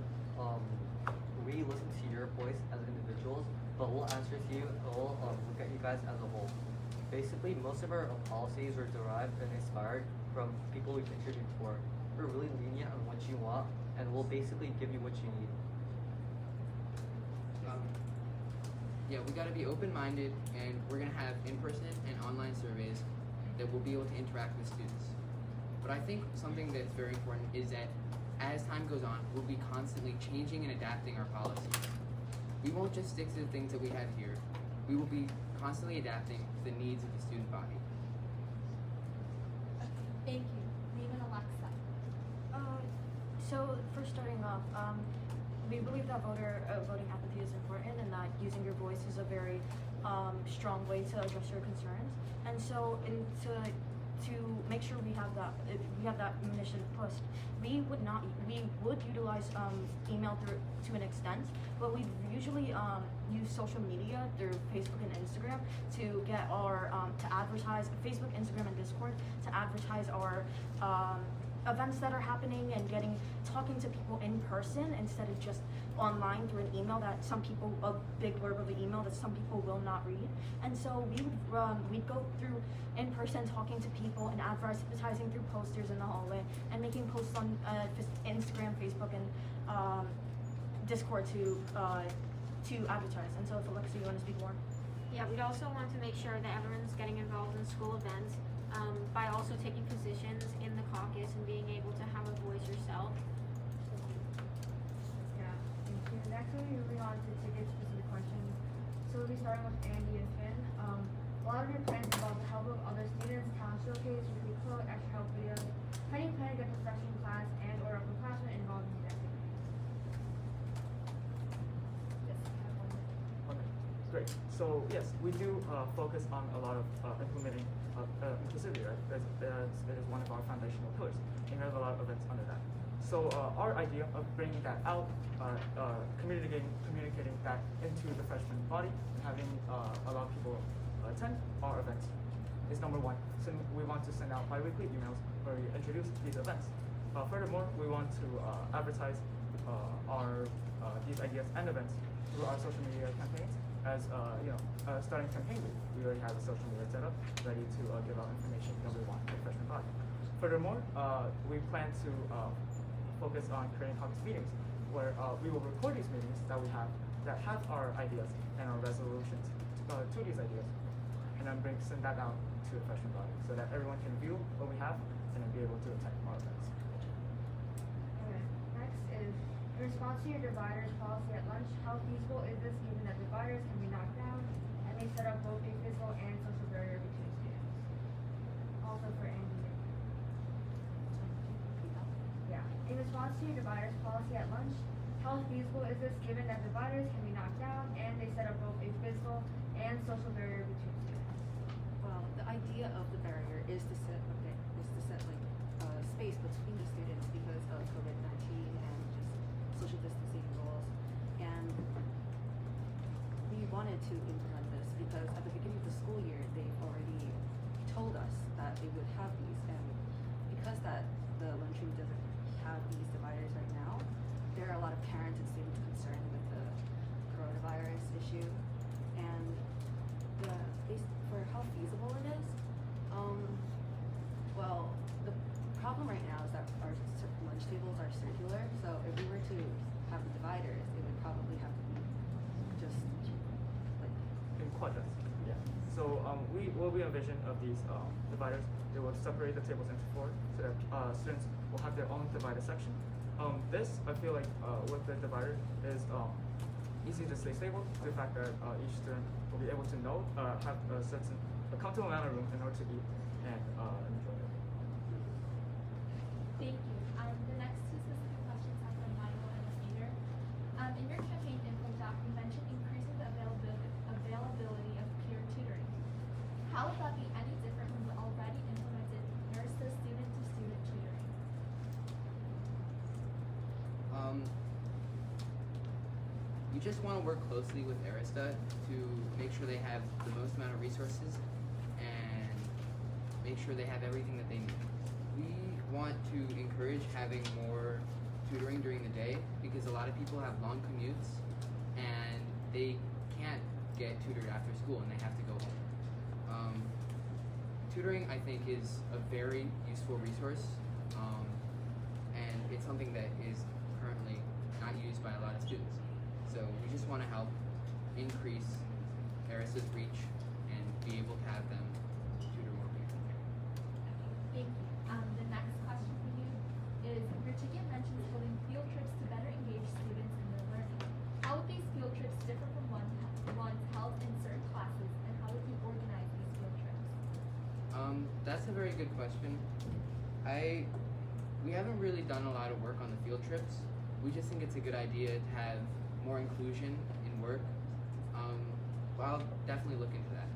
we listen to your voice as individuals, but we'll answer to you and we'll look at you guys as a whole. Basically, most of our policies were derived and inspired from people we've interviewed before. We're really lenient on what you want, and we'll basically give you what you need. Yeah, we gotta be open-minded, and we're gonna have in-person and online surveys that we'll be able to interact with students. But I think something that's very important is that as time goes on, we'll be constantly changing and adapting our policies. We won't just stick to the things that we have here. We will be constantly adapting to the needs of the student body. Thank you. Reem and Alexa. So for starting off, we believe that voting apathy is important and that using your voice is a very strong way to address your concerns. And so to make sure we have that mission pushed, we would utilize email to an extent, but we usually use social media through Facebook and Instagram to get our to advertise Facebook, Instagram, and Discord to advertise our events that are happening and talking to people in person instead of just online through an email that some people, a big blurb of an email that some people will not read. And so we'd go through in person talking to people and advertising through posters in the hallway and making posts on Instagram, Facebook, and Discord to advertise. And so if Alexa, you want to speak more? Yeah, we'd also want to make sure that everyone's getting involved in school events by also taking positions in the caucus and being able to have a voice yourself. Yeah, thank you. Next we'll be moving on to ticket-specific questions. So we'll be starting with Andy and Finn. A lot of your plans involve the help of other students, talent showcase, weekly quote, extra help videos. How do you plan to get the freshman class and or upperclassmen involved in these activities? Yes, I have one. Okay, great. So yes, we do focus on a lot of implementing inclusivity, right? It is one of our foundational pillars, and we have a lot of events under that. So our idea of bringing that out, communicating that into the freshman body, and having a lot of people attend our events is number one. So we want to send out bi-weekly emails where we introduce these events. Furthermore, we want to advertise these ideas and events through our social media campaigns. As starting campaign week, we already have a social media set up, ready to give out information that we want to the freshman body. Furthermore, we plan to focus on creating caucus meetings, where we will record these meetings that we have that have our ideas and our resolutions to these ideas, and then send that out to the freshman body so that everyone can view what we have and then be able to attend our events. Okay, next is in response to your dividers policy at lunch, how feasible is this given that dividers can be knocked down and they set up both a physical and social barrier between students? Also for Andy. Yeah. In response to your dividers policy at lunch, how feasible is this given that dividers can be knocked down and they set up both a physical and social barrier between students? Well, the idea of the barrier is to set space between the students because of COVID-19 and just social distancing rules. And to implement this because at the beginning of the school year, they've already told us that they would have these, and because that the lunchroom doesn't have these dividers right now, there are a lot of parents and students concerned with the coronavirus issue, and for how feasible it is. Well, the problem right now is that our lunch tables are circular, so if we were to have the dividers, it would probably have to be just like in quadrants. Yeah. So what we envision of these dividers, they will separate the tables into 4 so that students will have their own divider section. This, I feel like with the divider is easy to stay stable to the fact that each student will be able to know, have a comfortable amount of room in order to eat and enjoy it. Thank you. The next two specific questions are from Milo and Abedur. In your campaign info doc, you mentioned increasing the availability of peer tutoring. How would that be any different from the already implemented nurse-to-student tutoring? We just want to work closely with Arista to make sure they have the most amount of resources and make sure they have everything that they need. We want to encourage having more tutoring during the day because a lot of people have long commutes and they can't get tutored after school and they have to go home. Tutoring, I think, is a very useful resource, and it's something that is currently not used by a lot of students. So we just want to help increase Arista's reach and be able to have them tutor more people. Thank you. The next question for you is, your ticket mentions holding field trips to better engage students in their learning. How would these field trips differ from ones held in certain classes, and how would you organize these field trips? That's a very good question. We haven't really done a lot of work on the field trips. We just think it's a good idea to have more inclusion in work. I'll definitely look into that.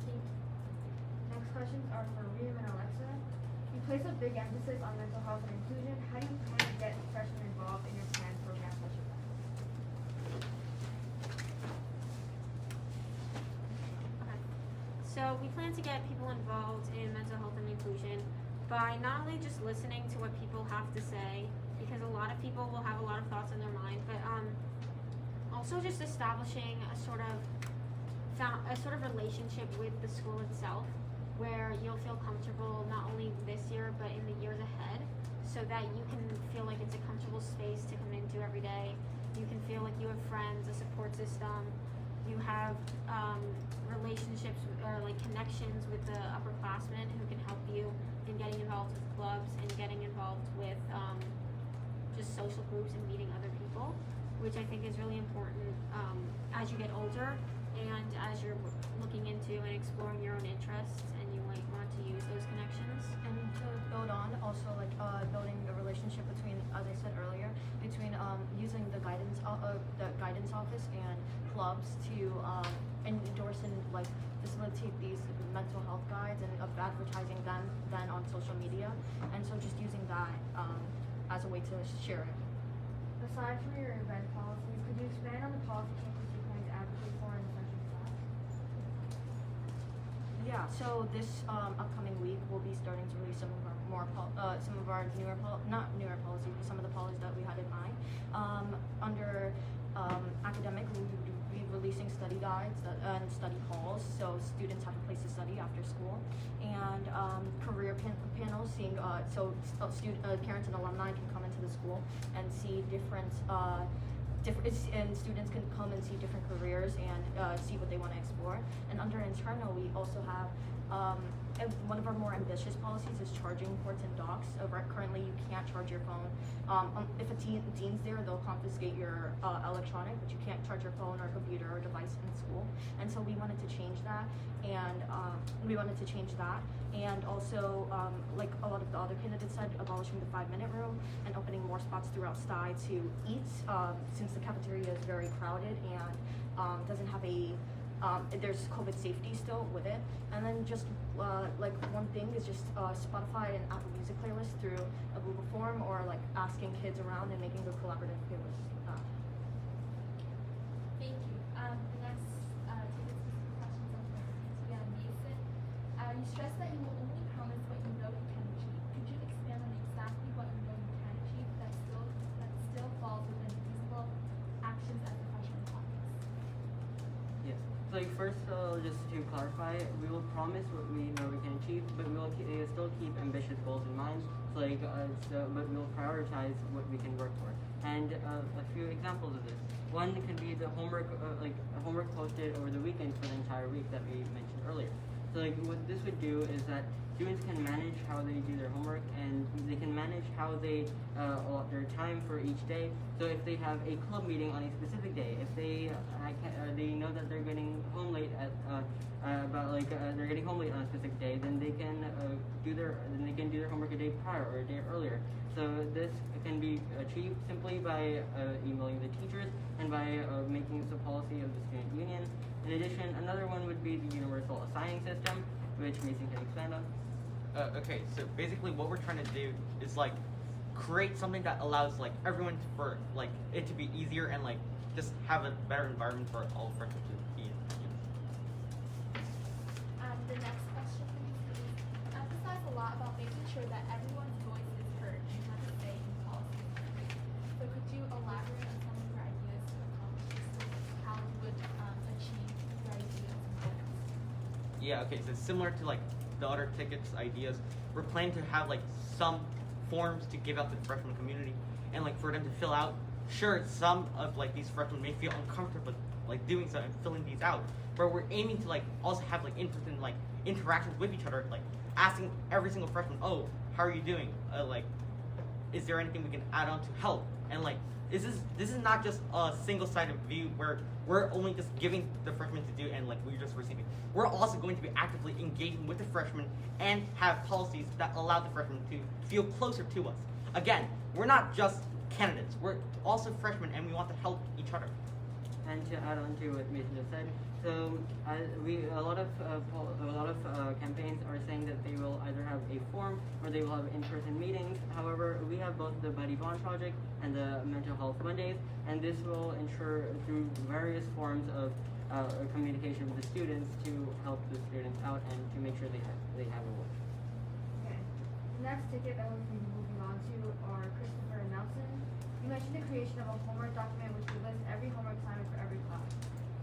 Thank you. Next questions are for Reem and Alexa. You place a big emphasis on mental health and inclusion. How do you plan to get freshmen involved in your planned program such as that? Okay. So we plan to get people involved in mental health and inclusion by not only just listening to what people have to say, because a lot of people will have a lot of thoughts in their mind, but also just establishing a sort of relationship with the school itself, where you'll feel comfortable not only this year but in the years ahead, so that you can feel like it's a comfortable space to come into every day. You can feel like you have friends, a support system. You have relationships or like connections with the upperclassmen who can help you in getting involved with clubs and getting involved with just social groups and meeting other people, which I think is really important as you get older and as you're looking into and exploring your own interests, and you might want to use those connections. And to build on, also like building the relationship between, as I said earlier, between using the guidance office and clubs to endorse and like facilitate these mental health guides and advertising them then on social media, and so just using that as a way to share it. Aside from your event policies, could you expand on the policy changes you plan to advocate for in the session class? Yeah, so this upcoming week we'll be starting to release some of our not newer policies, but some of the policies that we had in mind. Under academic, we will be releasing study guides and study halls, so students have a place to study after school, and career panels, seeing parents and alumni can come into the school and see and students can come and see different careers and see what they want to explore. And under internal, we also have one of our more ambitious policies is charging ports and docks. Currently, you can't charge your phone. If a dean's there, they'll confiscate your electronic, but you can't charge your phone or computer or device in school. And so we wanted to change that, and also, like a lot of the other candidates said, abolishing the 5-minute rule and opening more spots throughout Sty to eat, since the cafeteria is very crowded and doesn't have there's COVID safety still with it. And then just like one thing is just Spotify and Apple Music playlist through a Google form, or like asking kids around and making a collaborative playlist. Thank you. The next you stressed that you will only promise what you know you can achieve. Could you expand on exactly what you know you can achieve that still falls within reasonable actions as a freshman caucus? Yes. So like first, just to clarify, we will promise what we know we can achieve, but we will still keep ambitious goals in mind. So like, but we will prioritize what we can work for. And a few examples of this. One can be the homework, homework posted over the weekend for the entire week that we mentioned earlier. So like what this would do is that students can manage how they do their homework, and they can manage how they allot their time for each day. So if they have a club meeting on a specific day, if they know that they're getting home late at they're getting home late on a specific day, then they can do their homework a day prior or a day earlier. So this can be achieved simply by emailing the teachers and by making this a policy of the student union. In addition, another one would be the universal assigning system, which Mason can expand on. Okay, so basically what we're trying to do is like create something that allows like everyone for like it to be easier and like just have a better environment for all freshmen to be in. The next question for you students emphasize a lot about making sure that everyone's voice is heard and has a say in policy. So could you elaborate on some of your ideas to accomplish this, how you would achieve your ideas and goals? Yeah, okay, so similar to like the other tickets ideas, we're planning to have like some forms to give out to the freshman community and like for them to fill out. Sure, some of like these freshmen may feel uncomfortable like doing so and filling these out, but we're aiming to like also have like in-person like interactions with each other, like asking every single freshman, oh, how are you doing? Like, is there anything we can add on to help? And like, this is not just a single-sided view where we're only just giving the freshmen to do and like we're just receiving. We're also going to be actively engaging with the freshmen and have policies that allow the freshmen to feel closer to us. Again, we're not just candidates. We're also freshmen and we want to help each other. And to add on to what Mason just said, so a lot of campaigns are saying that they will either have a forum or they will have in-person meetings. However, we have both the Buddy Bond Project and the Mental Health Mondays, and this will ensure through various forms of communication with the students to help the students out and to make sure they have a voice. Okay. The next ticket that we'll be moving on to are Christopher and Nelson. You mentioned the creation of a homework document which would list every homework assignment for every class.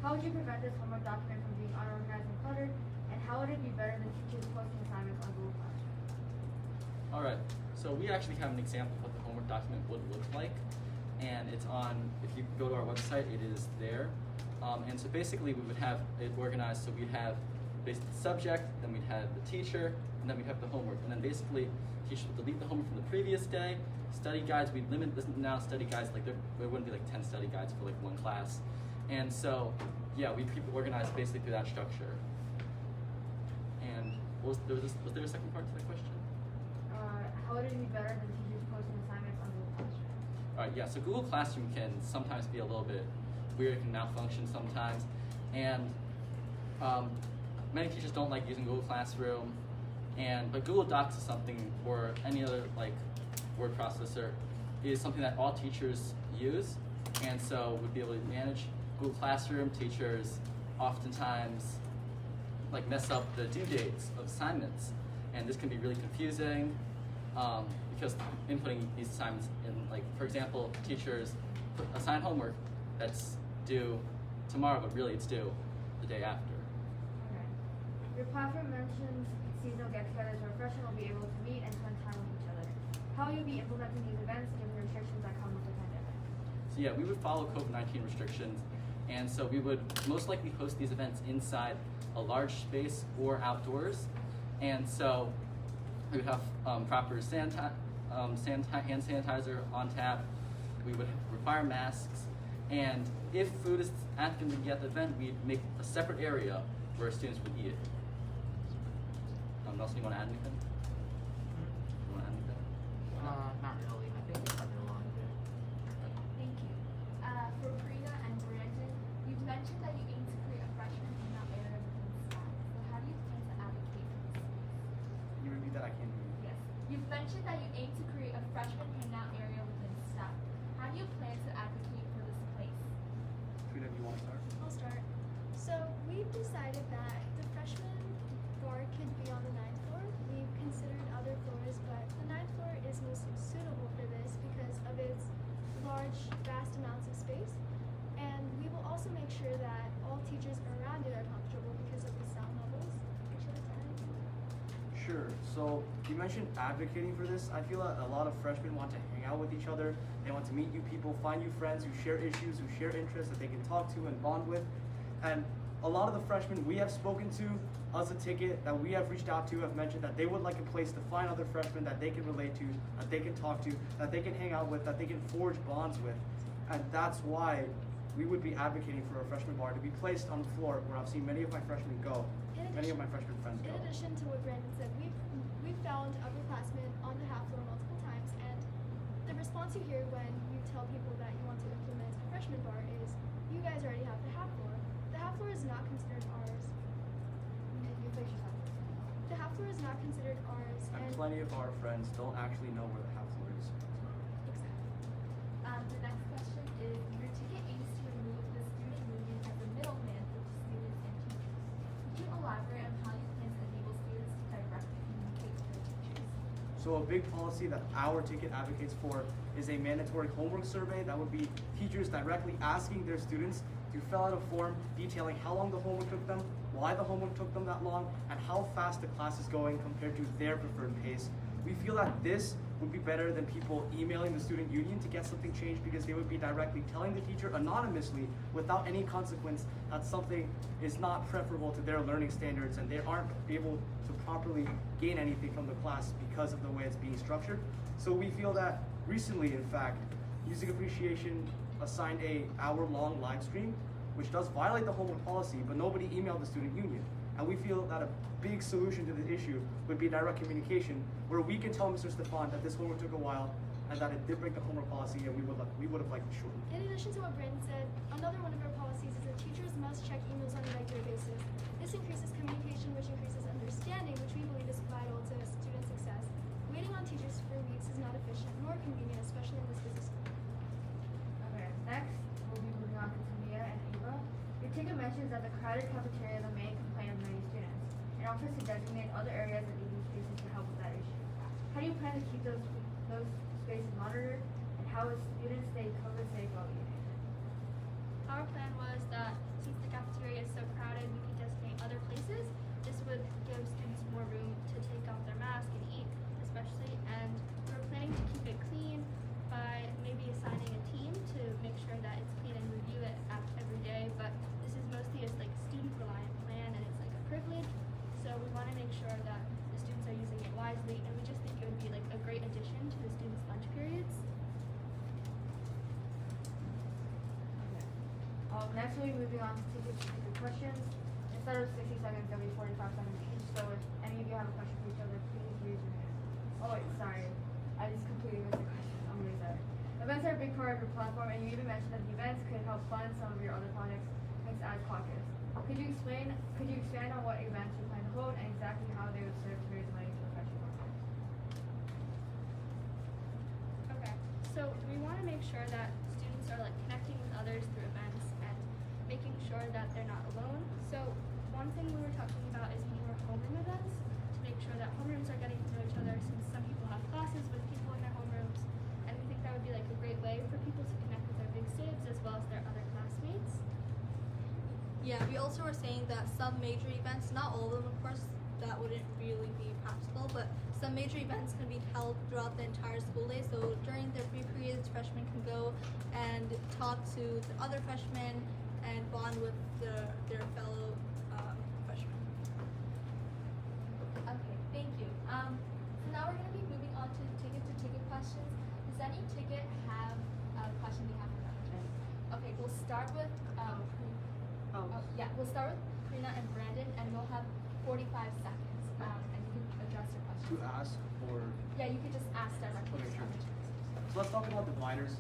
How would you prevent this homework document from being unorganized and cluttered, and how would it be better than teachers posting assignments on Google Classroom? Alright, so we actually have an example of what the homework document would look like, and it's on, if you go to our website, it is there. And so basically we would have it organized, so we'd have basically the subject, then we'd have the teacher, and then we'd have the homework. And then basically teachers would delete the homework from the previous day. Study guides, we'd limit this now study guides, like there wouldn't be like 10 study guides for like one class. And so, yeah, we'd keep it organized basically through that structure. And was there a second part to that question? How would it be better than teachers posting assignments on Google Classroom? Alright, yeah, so Google Classroom can sometimes be a little bit weird, can malfunction sometimes. And many teachers don't like using Google Classroom. But Google Docs is something, or any other like word processor, is something that all teachers use. And so would be able to manage Google Classroom. Teachers oftentimes like mess up the due dates of assignments. And this can be really confusing because inputting these assignments in, like, for example, teachers assign homework that's due tomorrow, but really it's due the day after. Okay. Your platform mentions seasonal get-togethers where freshmen will be able to meet and spend time with each other. How will you be implementing these events given the restrictions that come with the pandemic? So yeah, we would follow COVID-19 restrictions, and so we would most likely host these events inside a large space or outdoors. And so we would have proper hand sanitizer on tap. We would require masks, and if food is going to be at the event, we'd make a separate area where students would eat it. Nelson, you want to add anything? You want to add anything? Not really. I think we covered a lot of it. Thank you. For Preena and Brandon, you've mentioned that you aim to create a freshman hangout area within staff. So how do you plan to advocate for this space? Can you repeat that? I can't hear you. Yes. You've mentioned that you aim to create a freshman hangout area within staff. How do you plan to advocate for this place? Preena, do you want to start? I'll start. So we've decided that the bar could be on the 9th floor. We've considered other floors, but the 9th floor is most suitable for this because of its large, vast amounts of space. And we will also make sure that all teachers around it are comfortable because of the sound levels. Would you like to add anything? Sure. So you mentioned advocating for this. I feel that a lot of freshmen want to hang out with each other. They want to meet new people, find new friends who share issues, who share interests that they can talk to and bond with. And a lot of the freshmen we have spoken to as a ticket that we have reached out to have mentioned that they would like a place to find other freshmen that they can relate to, that they can talk to, that they can hang out with, that they can forge bonds with. And that's why we would be advocating for a freshman bar to be placed on the floor where I've seen many of my freshmen go, many of my freshman friends go. In addition to what Brandon said, we've found upperclassmen on the half floor multiple times, and the response you hear when you tell people that you want to implement a freshman bar is, you guys already have the half floor. The half floor is not considered ours. The half floor is not considered ours, And plenty of our friends don't actually know where the half floor is. The next question is, your ticket aims to remove the student union as a middleman for students and teachers. Could you elaborate on how you plan to enable students to directly communicate with their teachers? So a big policy that our ticket advocates for is a mandatory homework survey that would be teachers directly asking their students to fill out a form detailing how long the homework took them, why the homework took them that long, and how fast the class is going compared to their preferred pace. We feel that this would be better than people emailing the student union to get something changed because they would be directly telling the teacher anonymously without any consequence that something is not preferable to their learning standards and they aren't able to properly gain anything from the class because of the way it's being structured. So we feel that recently, in fact, Music Appreciation assigned a hour-long live stream, which does violate the homework policy, but nobody emailed the student union. And we feel that a big solution to the issue would be direct communication, where we can tell Mr. Stefan that this homework took a while and that it did break the homework policy, and we would have liked it shortened. In addition to what Brandon said, another one of our policies is that teachers must check emails on a regular basis. This increases communication, which increases understanding, which we believe is vital to student success. Waiting on teachers for weeks is not efficient nor convenient, especially in this busy school. Okay, next we'll be moving on to Tamiyyah and Eva. Your ticket mentions that the crowded cafeteria is the main complaint of many students, and offers to designate other areas and eating spaces to help with that issue. How do you plan to keep those spaces monitored, and how will students stay COVID safe while eating? Our plan was that since the cafeteria is so crowded, we could designate other places. This would give students more room to take off their mask and eat, especially. And we're planning to keep it clean by maybe assigning a team to make sure that it's clean and review it every day. But this is mostly a student-reliant plan, and it's like a privilege. So we want to make sure that the students are using it wisely, and we just think it would be like a great addition to the students' lunch periods. Next we'll be moving on to ticket questions. Instead of 60 seconds, there'll be 45 seconds each. So if any of you have a question for each other, please raise your hand. Oh wait, sorry. I just completely missed the question. I'm really sorry. Events are a big part of your platform, and you even mentioned that the events could help fund some of your other projects, thanks to Caucus. Could you expand on what events you plan to hold and exactly how they would serve to raise money to affect your project? Okay, so we want to make sure that students are connecting with others through events and making sure that they're not alone. So one thing we were talking about is more homeroom events to make sure that homerooms are getting to know each other, since some people have classes with people in their homerooms, and we think that would be a great way for people to connect with their big sibs as well as their other classmates. Yeah, we also were saying that some major events, not all of them of course, that wouldn't really be practical, but some major events can be held throughout the entire school day. So during their free periods, freshmen can go and talk to the other freshmen and bond with their fellow freshmen. Okay, thank you. So now we're going to be moving on to ticket questions. Does any ticket have a question they have for them? Okay, we'll start with we'll start with Preena and Brandon, and we'll have 45 seconds, and you can address your questions. To ask or? Yeah, you could just ask directly. Okay, sure. So let's talk about dividers.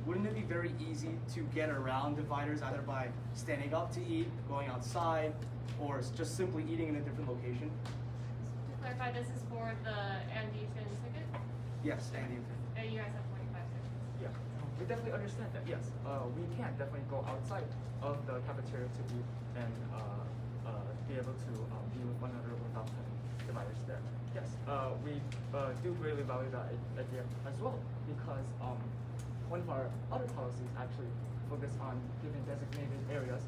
Wouldn't it be very easy to get around dividers either by standing up to eat, going outside, or just simply eating in a different location? To clarify, this is for the Andean ticket? Yes, Andy. And you guys have 45 seconds. Yeah, we definitely understand that. Yes, we can definitely go outside of the cafeteria to eat and be able to be with one another without having dividers there. Yes, we do greatly value that idea as well, because one of our other policies actually focus on giving designated areas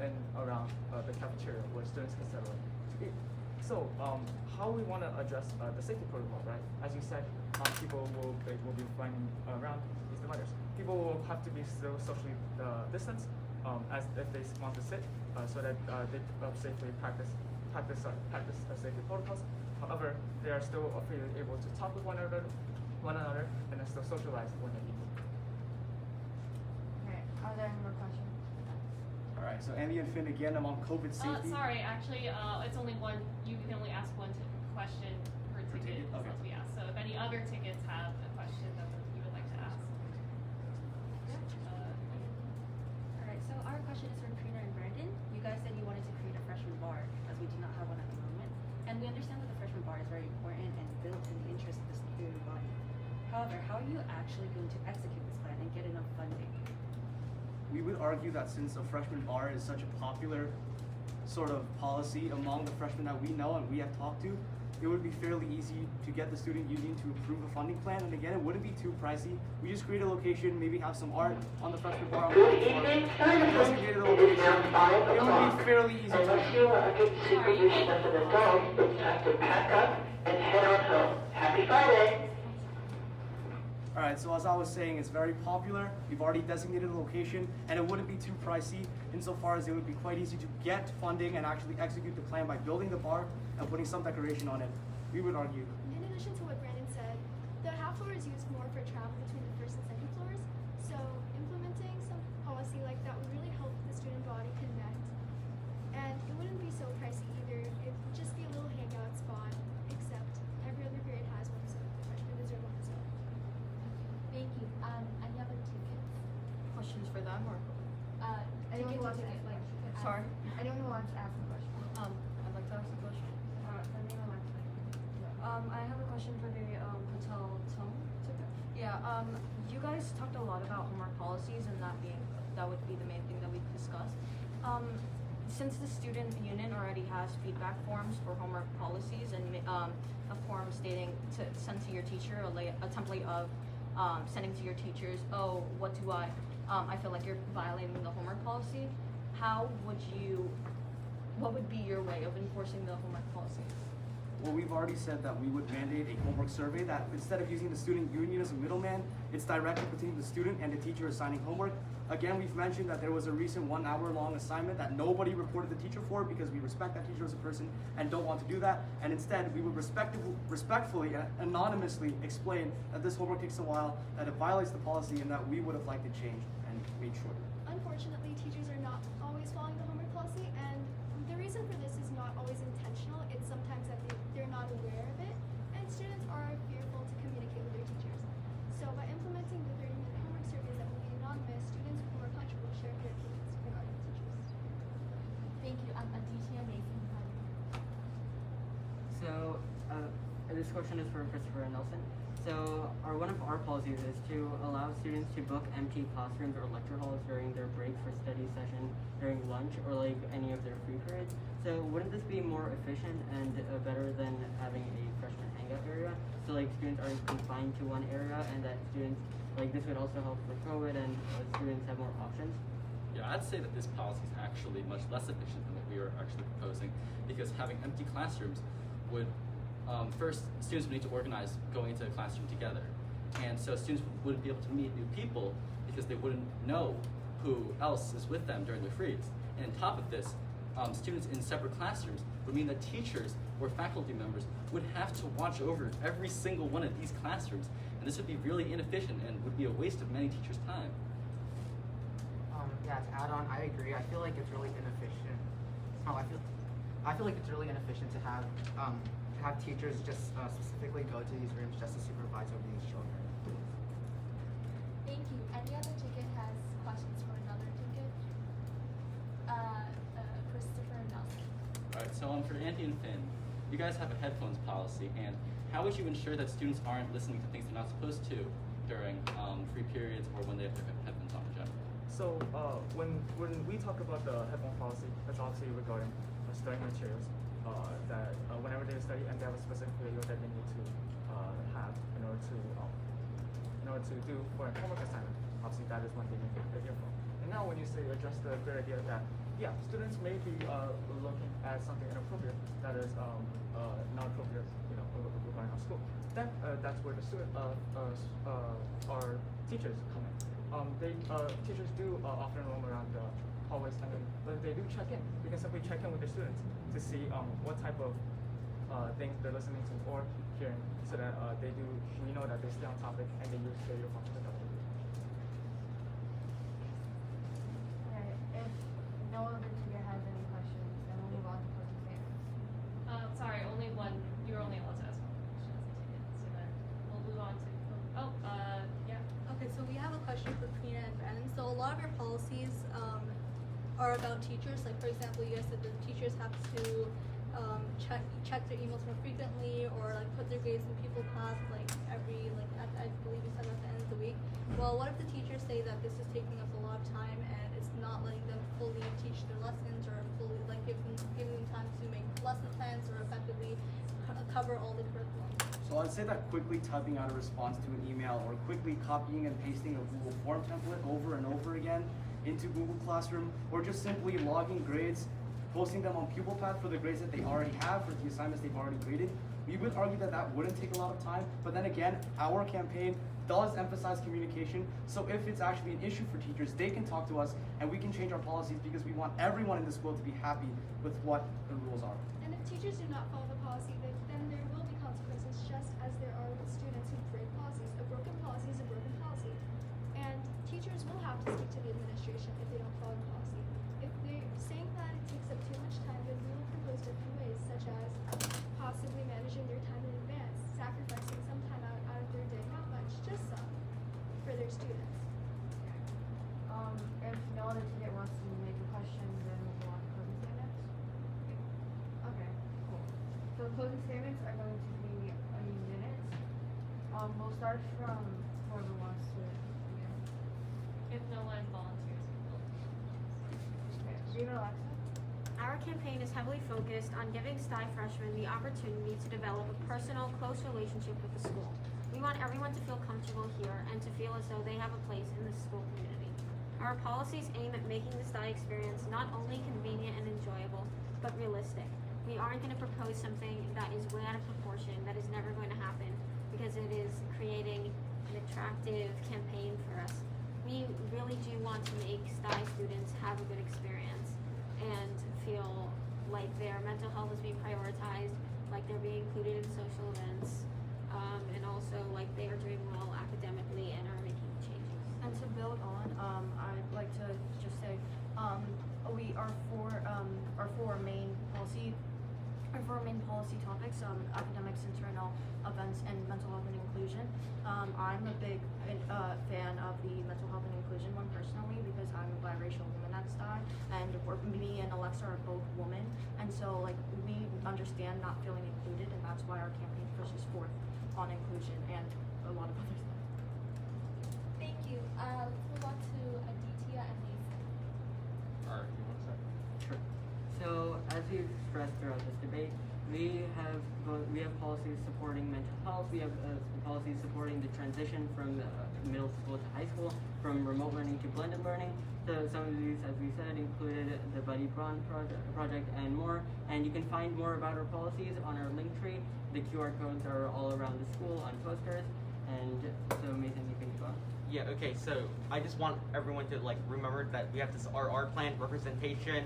and around the cafeteria where students can settle in to eat. So how we want to address the safety protocol, right? As you said, people will be finding around these dividers. People will have to be still socially distanced as if they want to sit, so that they safely practice safety protocols. However, they are still freely able to talk with one another, and then still socialize when they eat. Okay, are there any more questions? All right, so Andy and Finn again among COVID safety. Sorry, actually, it's only one. You can only ask one question per ticket. Okay. As we ask. So if any other tickets have a question that you would like to ask. Alright, so our question is from Preena and Brandon. You guys said you wanted to create a freshman bar, as we do not have one at the moment. And we understand that the freshman bar is very important and built in the interest of the student body. However, how are you actually going to execute this plan and get enough funding? We would argue that since a freshman bar is such a popular sort of policy among the freshmen that we know and we have talked to, it would be fairly easy to get the student union to approve a funding plan. And again, it wouldn't be too pricey. We just create a location, maybe have some art on the freshman bar. Good evening, designated location. It would be fairly easy to Unless you are under the supervision of an adult, it's time to pack up and head on home. Happy Friday! All right, so as I was saying, it's very popular. We've already designated a location, and it wouldn't be too pricey insofar as it would be quite easy to get funding and actually execute the plan by building the bar and putting some decoration on it. We would argue. In addition to what Brandon said, the half floor is used more for travel between the first and second floors, so implementing some policy like that would really help the student body connect. And it wouldn't be so pricey either. It would just be a little hangout spot, except every other period has one, so the freshmen deserve one as well. Thank you. Any other tickets? Questions for them or? Anyone who wants to ask, Sorry? Anyone who wants to ask a question? I'd like to ask a question. I have a question for the Patel Tung ticket. Yeah, you guys talked a lot about homework policies and that would be the main thing that we discussed. Since the student union already has feedback forms for homework policies and a form stating to send to your teacher, a template of sending to your teachers, oh, what I feel like you're violating the homework policy. What would be your way of enforcing the homework policy? Well, we've already said that we would mandate a homework survey that instead of using the student union as a middleman, it's directly between the student and the teacher assigning homework. Again, we've mentioned that there was a recent 1 hour long assignment that nobody reported the teacher for because we respect that teacher as a person and don't want to do that. And instead, we would respectfully and anonymously explain that this homework takes a while, that it violates the policy, and that we would have liked it changed and made shorter. Unfortunately, teachers are not always following the homework policy, and the reason for this is not always intentional. It's sometimes that they're not aware of it, and students are fearful to communicate with their teachers. So by implementing the 30-minute homework surveys that will be anonymous, students will be more comfortable sharing their opinions regarding the teachers. Thank you. Aditya, Nathan. So, this question is for Christopher and Nelson. So, one of our policies is to allow students to book empty classrooms or lecture halls during their break for study session, during lunch, or like any of their free periods. So, wouldn't this be more efficient and better than having a freshman hangout area? So, like students aren't confined to one area, and that students this would also help with COVID, and students have more options. Yeah, I'd say that this policy is actually much less efficient than what we were actually proposing, because having empty classrooms would first, students would need to organize going into a classroom together. And so students wouldn't be able to meet new people because they wouldn't know who else is with them during their frees. And on top of this, students in separate classrooms would mean that teachers or faculty members would have to watch over every single one of these classrooms. And this would be really inefficient and would be a waste of many teachers' time. Yeah, to add on, I agree. I feel like it's really inefficient. I feel like it's really inefficient to have teachers just specifically go to these rooms just to supervise over these children. Thank you. Any other ticket has questions for another ticket? Christopher and Nelson. Alright, so for Andy and Finn, you guys have a headphones policy, and how would you ensure that students aren't listening to things they're not supposed to during free periods or when they have their headphones on in general? So when we talk about the headphone policy, that's obviously regarding study materials that whenever they study, and they have a specific video that they need to have in order to do for a homework assignment. Obviously, that is one thing you need to hear from. And now, when you say address the great idea that students may be looking at something inappropriate that is not appropriate, regarding our school, then that's where the our teachers come in. Teachers do often roam around the hallways, and then they do check in. You can simply check in with the students to see what type of things they're listening to or hearing, so that we know that they stay on topic and they use radio functions that they do. Okay, if no other tutor has any questions, then we'll move on to closing statements. Sorry, only one. You're only allowed to ask one question as a ticket. So then we'll move on to. Yeah. Okay, so we have a question for Preena and Ben. So a lot of your policies are about teachers. Like for example, you guys said the teachers have to check their emails more frequently, or like put their grades in people class I believe you said at the end of the week. Well, what if the teachers say that this is taking up a lot of time and it's not letting them fully teach their lessons, or fully giving them time to make lesson plans or effectively cover all the curriculum? So I'd say that quickly typing out a response to an email, or quickly copying and pasting a Google form template over and over again into Google Classroom, or just simply logging grades, posting them on PupilPath for the grades that they already have, for the assignments they've already graded. We would argue that that wouldn't take a lot of time, but then again, our campaign does emphasize communication, so if it's actually an issue for teachers, they can talk to us and we can change our policies, because we want everyone in the school to be happy with what the rules are. And if teachers do not follow the policy, then there will be consequences, just as there are with students who break policies. A broken policy is a broken policy. And teachers will have to speak to the administration if they don't follow the policy. If they're saying that it takes up too much time, then we will propose different ways, such as possibly managing their time in advance, sacrificing some time out of their day, not much, just some, for their students. If no other tutor wants to make a question, then we'll go on to closing statements. Okay, cool. So closing statements are going to be a minute. We'll start from whoever wants to begin. If no one volunteers, we'll. Okay, Reem and Alexa. Our campaign is heavily focused on giving Stuyvesant freshmen the opportunity to develop a personal, close relationship with the school. We want everyone to feel comfortable here and to feel as though they have a place in the school community. Our policies aim at making the Stuyvesant experience not only convenient and enjoyable, but realistic. We aren't going to propose something that is way out of proportion, that is never going to happen, because it is creating an attractive campaign for us. We really do want to make Stuyvesant students have a good experience and feel like their mental health is being prioritized, like they're being included in social events, and also like they are doing well academically and are making changes. And to build on, I'd like to just say, our four main policy topics, academics, internal events, and mental health and inclusion. I'm a big fan of the mental health and inclusion one personally, because I'm a biracial woman at Stuyvesant, and me and Alexa are both women, and so we understand not feeling included, and that's why our campaign pushes forth on inclusion and a lot of other stuff. Thank you. Let's move on to Aditya and Mason. Alright, you want to start? Sure. So, as we've stressed throughout this debate, we have policies supporting mental health. We have policies supporting the transition from middle school to high school, from remote learning to blended learning. So some of these, as we said, included the Buddy Braun project and more. And you can find more about our policies on our link tree. The QR codes are all around the school on posters. And so, Mason, you can go on. Yeah, okay, so I just want everyone to remember that we have this RR plan: representation,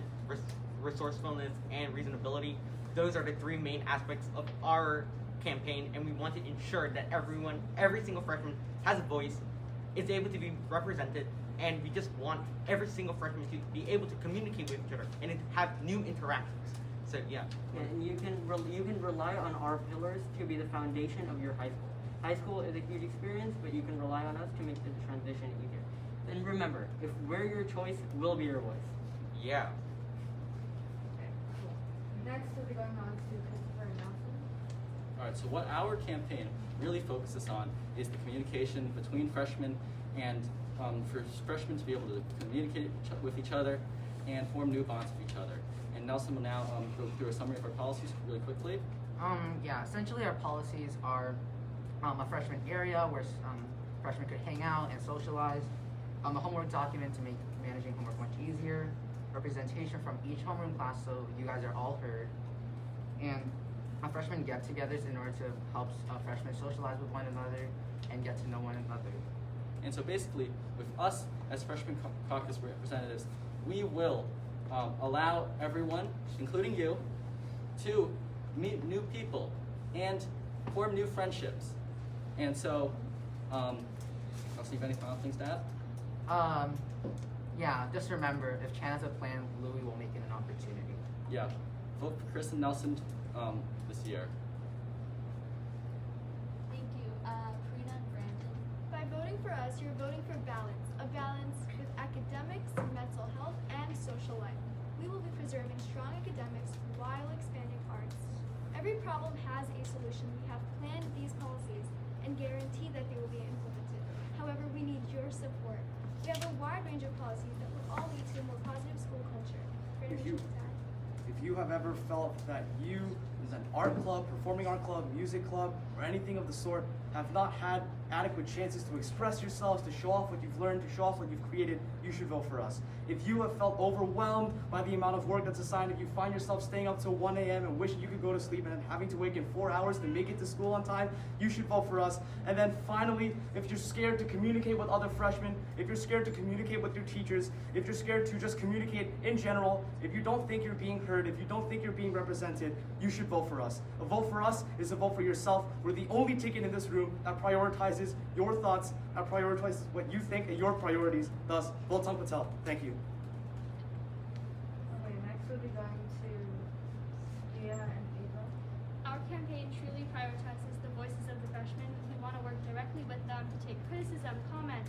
resourcefulness, and reasonability. Those are the three main aspects of our campaign, and we want to ensure that every single freshman has a voice, is able to be represented, and we just want every single freshman to be able to communicate with each other and have new interactions. So yeah. And you can rely on our pillars to be the foundation of your high school. High school is a huge experience, but you can rely on us to make the transition easier. And remember, if we're your choice, we'll be your voice. Yeah. Okay, cool. Next, we'll be going on to Christopher and Nelson. Alright, so what our campaign really focuses on is the communication between freshmen, and for freshmen to be able to communicate with each other and form new bonds with each other, and Nelson will now go through a summary of our policies really quickly. Yeah, essentially our policies are a freshman area where freshmen could hang out and socialize, a homework document to make managing homework much easier, representation from each homeroom class so you guys are all heard, and freshman get-togethers in order to help freshmen socialize with one another and get to know one another. And so basically, with us as freshman caucus representatives, we will allow everyone, including you, to meet new people and form new friendships. And so, I'll see if any final things to add. Yeah, just remember, if Chan has a plan, Louie will make it an opportunity. Yeah, vote for Chris and Nelson this year. Thank you. Preena and Brandon. By voting for us, you're voting for balance. A balance with academics, mental health, and social life. We will be preserving strong academics while expanding arts. Every problem has a solution. We have planned these policies and guarantee that they will be implemented. However, we need your support. We have a wide range of policies that will all lead to a more positive school culture. If you have ever felt that you, as an art club, performing art club, music club, or anything of the sort, have not had adequate chances to express yourselves, to show off what you've learned, to show off what you've created, you should vote for us. If you have felt overwhelmed by the amount of work that's assigned, if you find yourself staying up till 1 a.m. and wish you could go to sleep and having to wake in 4 hours to make it to school on time, you should vote for us. And then finally, if you're scared to communicate with other freshmen, if you're scared to communicate with your teachers, if you're scared to just communicate in general, if you don't think you're being heard, if you don't think you're being represented, you should vote for us. A vote for us is a vote for yourself. We're the only ticket in this room that prioritizes your thoughts, that prioritizes what you think and your priorities. Thus, vote Tung Patel. Thank you. Okay, next we'll be going to Xian and Ava. Our campaign truly prioritizes the voices of the freshmen. We want to work directly with them to take criticism, comments,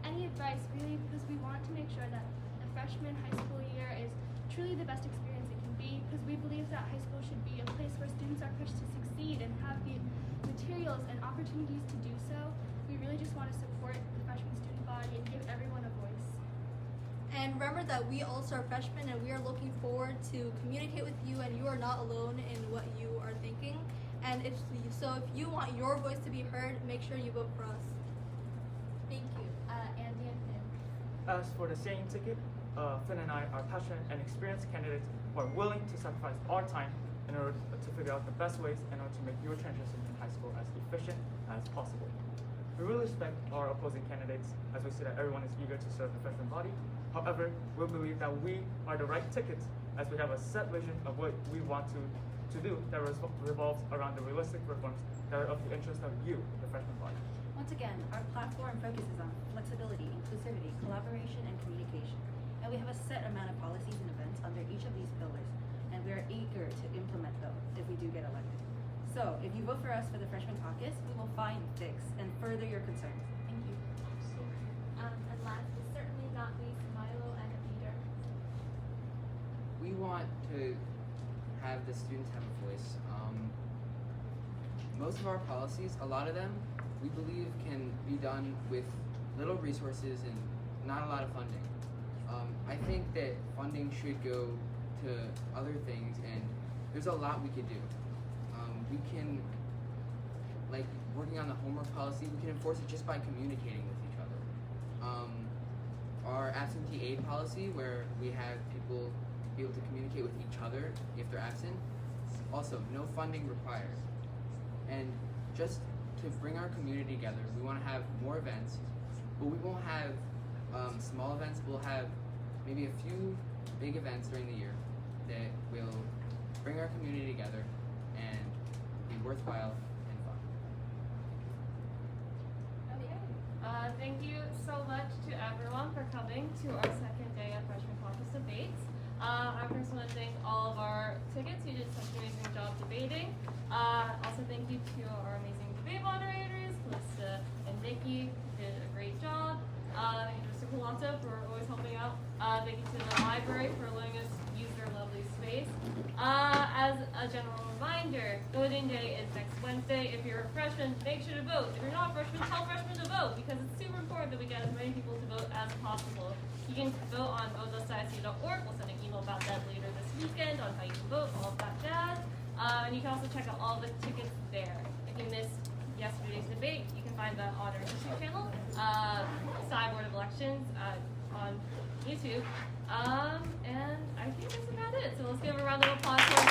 any advice, really, because we want to make sure that the freshman high school year is truly the best experience it can be, because we believe that high school should be a place where students are pushed to succeed and have the materials and opportunities to do so. We really just want to support the freshman student body and give everyone a voice. And remember that we also are freshmen and we are looking forward to communicate with you, and you are not alone in what you are thinking. And if you want your voice to be heard, make sure you vote for us. Thank you. Andy and Finn. As for the same ticket, Finn and I are passionate and experienced candidates who are willing to sacrifice our time in order to figure out the best ways in order to make your transition in high school as efficient as possible. We really respect our opposing candidates as we see that everyone is eager to serve the freshman body. However, we believe that we are the right tickets as we have a set vision of what we want to do that revolves around the realistic reforms that are of the interest of you, the freshman body. Once again, our platform focuses on flexibility, inclusivity, collaboration, and communication. And we have a set amount of policies and events under each of these pillars, and we are eager to implement them if we do get elected. So, if you vote for us for the freshman caucus, we will find, fix, and further your concerns. Thank you. And last but certainly not least, Milo and Abedur. We want to have the students have a voice. Most of our policies, a lot of them, we believe can be done with little resources and not a lot of funding. I think that funding should go to other things, and there's a lot we could do. We can, like working on the homework policy, we can enforce it just by communicating with each other. Our absentee aid policy, where we have people be able to communicate with each other if they're absent, also no funding required. And just to bring our community together, we want to have more events, but we won't have small events. We'll have maybe a few big events during the year that will bring our community together and be worthwhile and fun. Okay. Thank you so much to everyone for coming to our second day of Freshman Caucus debates. I first want to thank all of our tickets who did such an amazing job debating. Also thank you to our amazing debate moderators, Khalifa and Nikki, who did a great job. And Mr. Kulanta for always helping out. Thank you to the library for letting us use their lovely space. As a general reminder, voting day is next Wednesday. If you're a freshman, make sure to vote. If you're not a freshman, tell freshmen to vote because it's super important that we get as many people to vote as possible. You can vote on vote.sisu.org. We'll send an email about that later this weekend on how you can vote, all of that jazz. And you can also check out all the tickets there. If you missed yesterday's debate, you can find that on our YouTube channel, Side Board of Elections on YouTube. And I think that's about it. So let's give a round of applause for our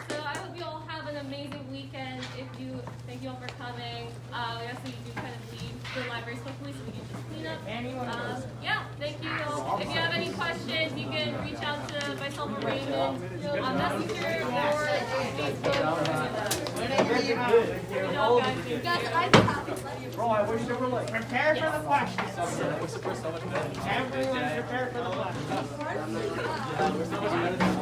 So I hope you all have an amazing weekend. Thank you all for coming. We ask that you do kind of leave the library quickly so we can just clean up. Yeah, thank you all. If you have any questions, you can reach out to myself or Reem on Messenger or Facebook. Good job, guys. Bro, I wish they were like. Prepare for the questions. We're so much better. Everyone prepare for the questions. We're so much better.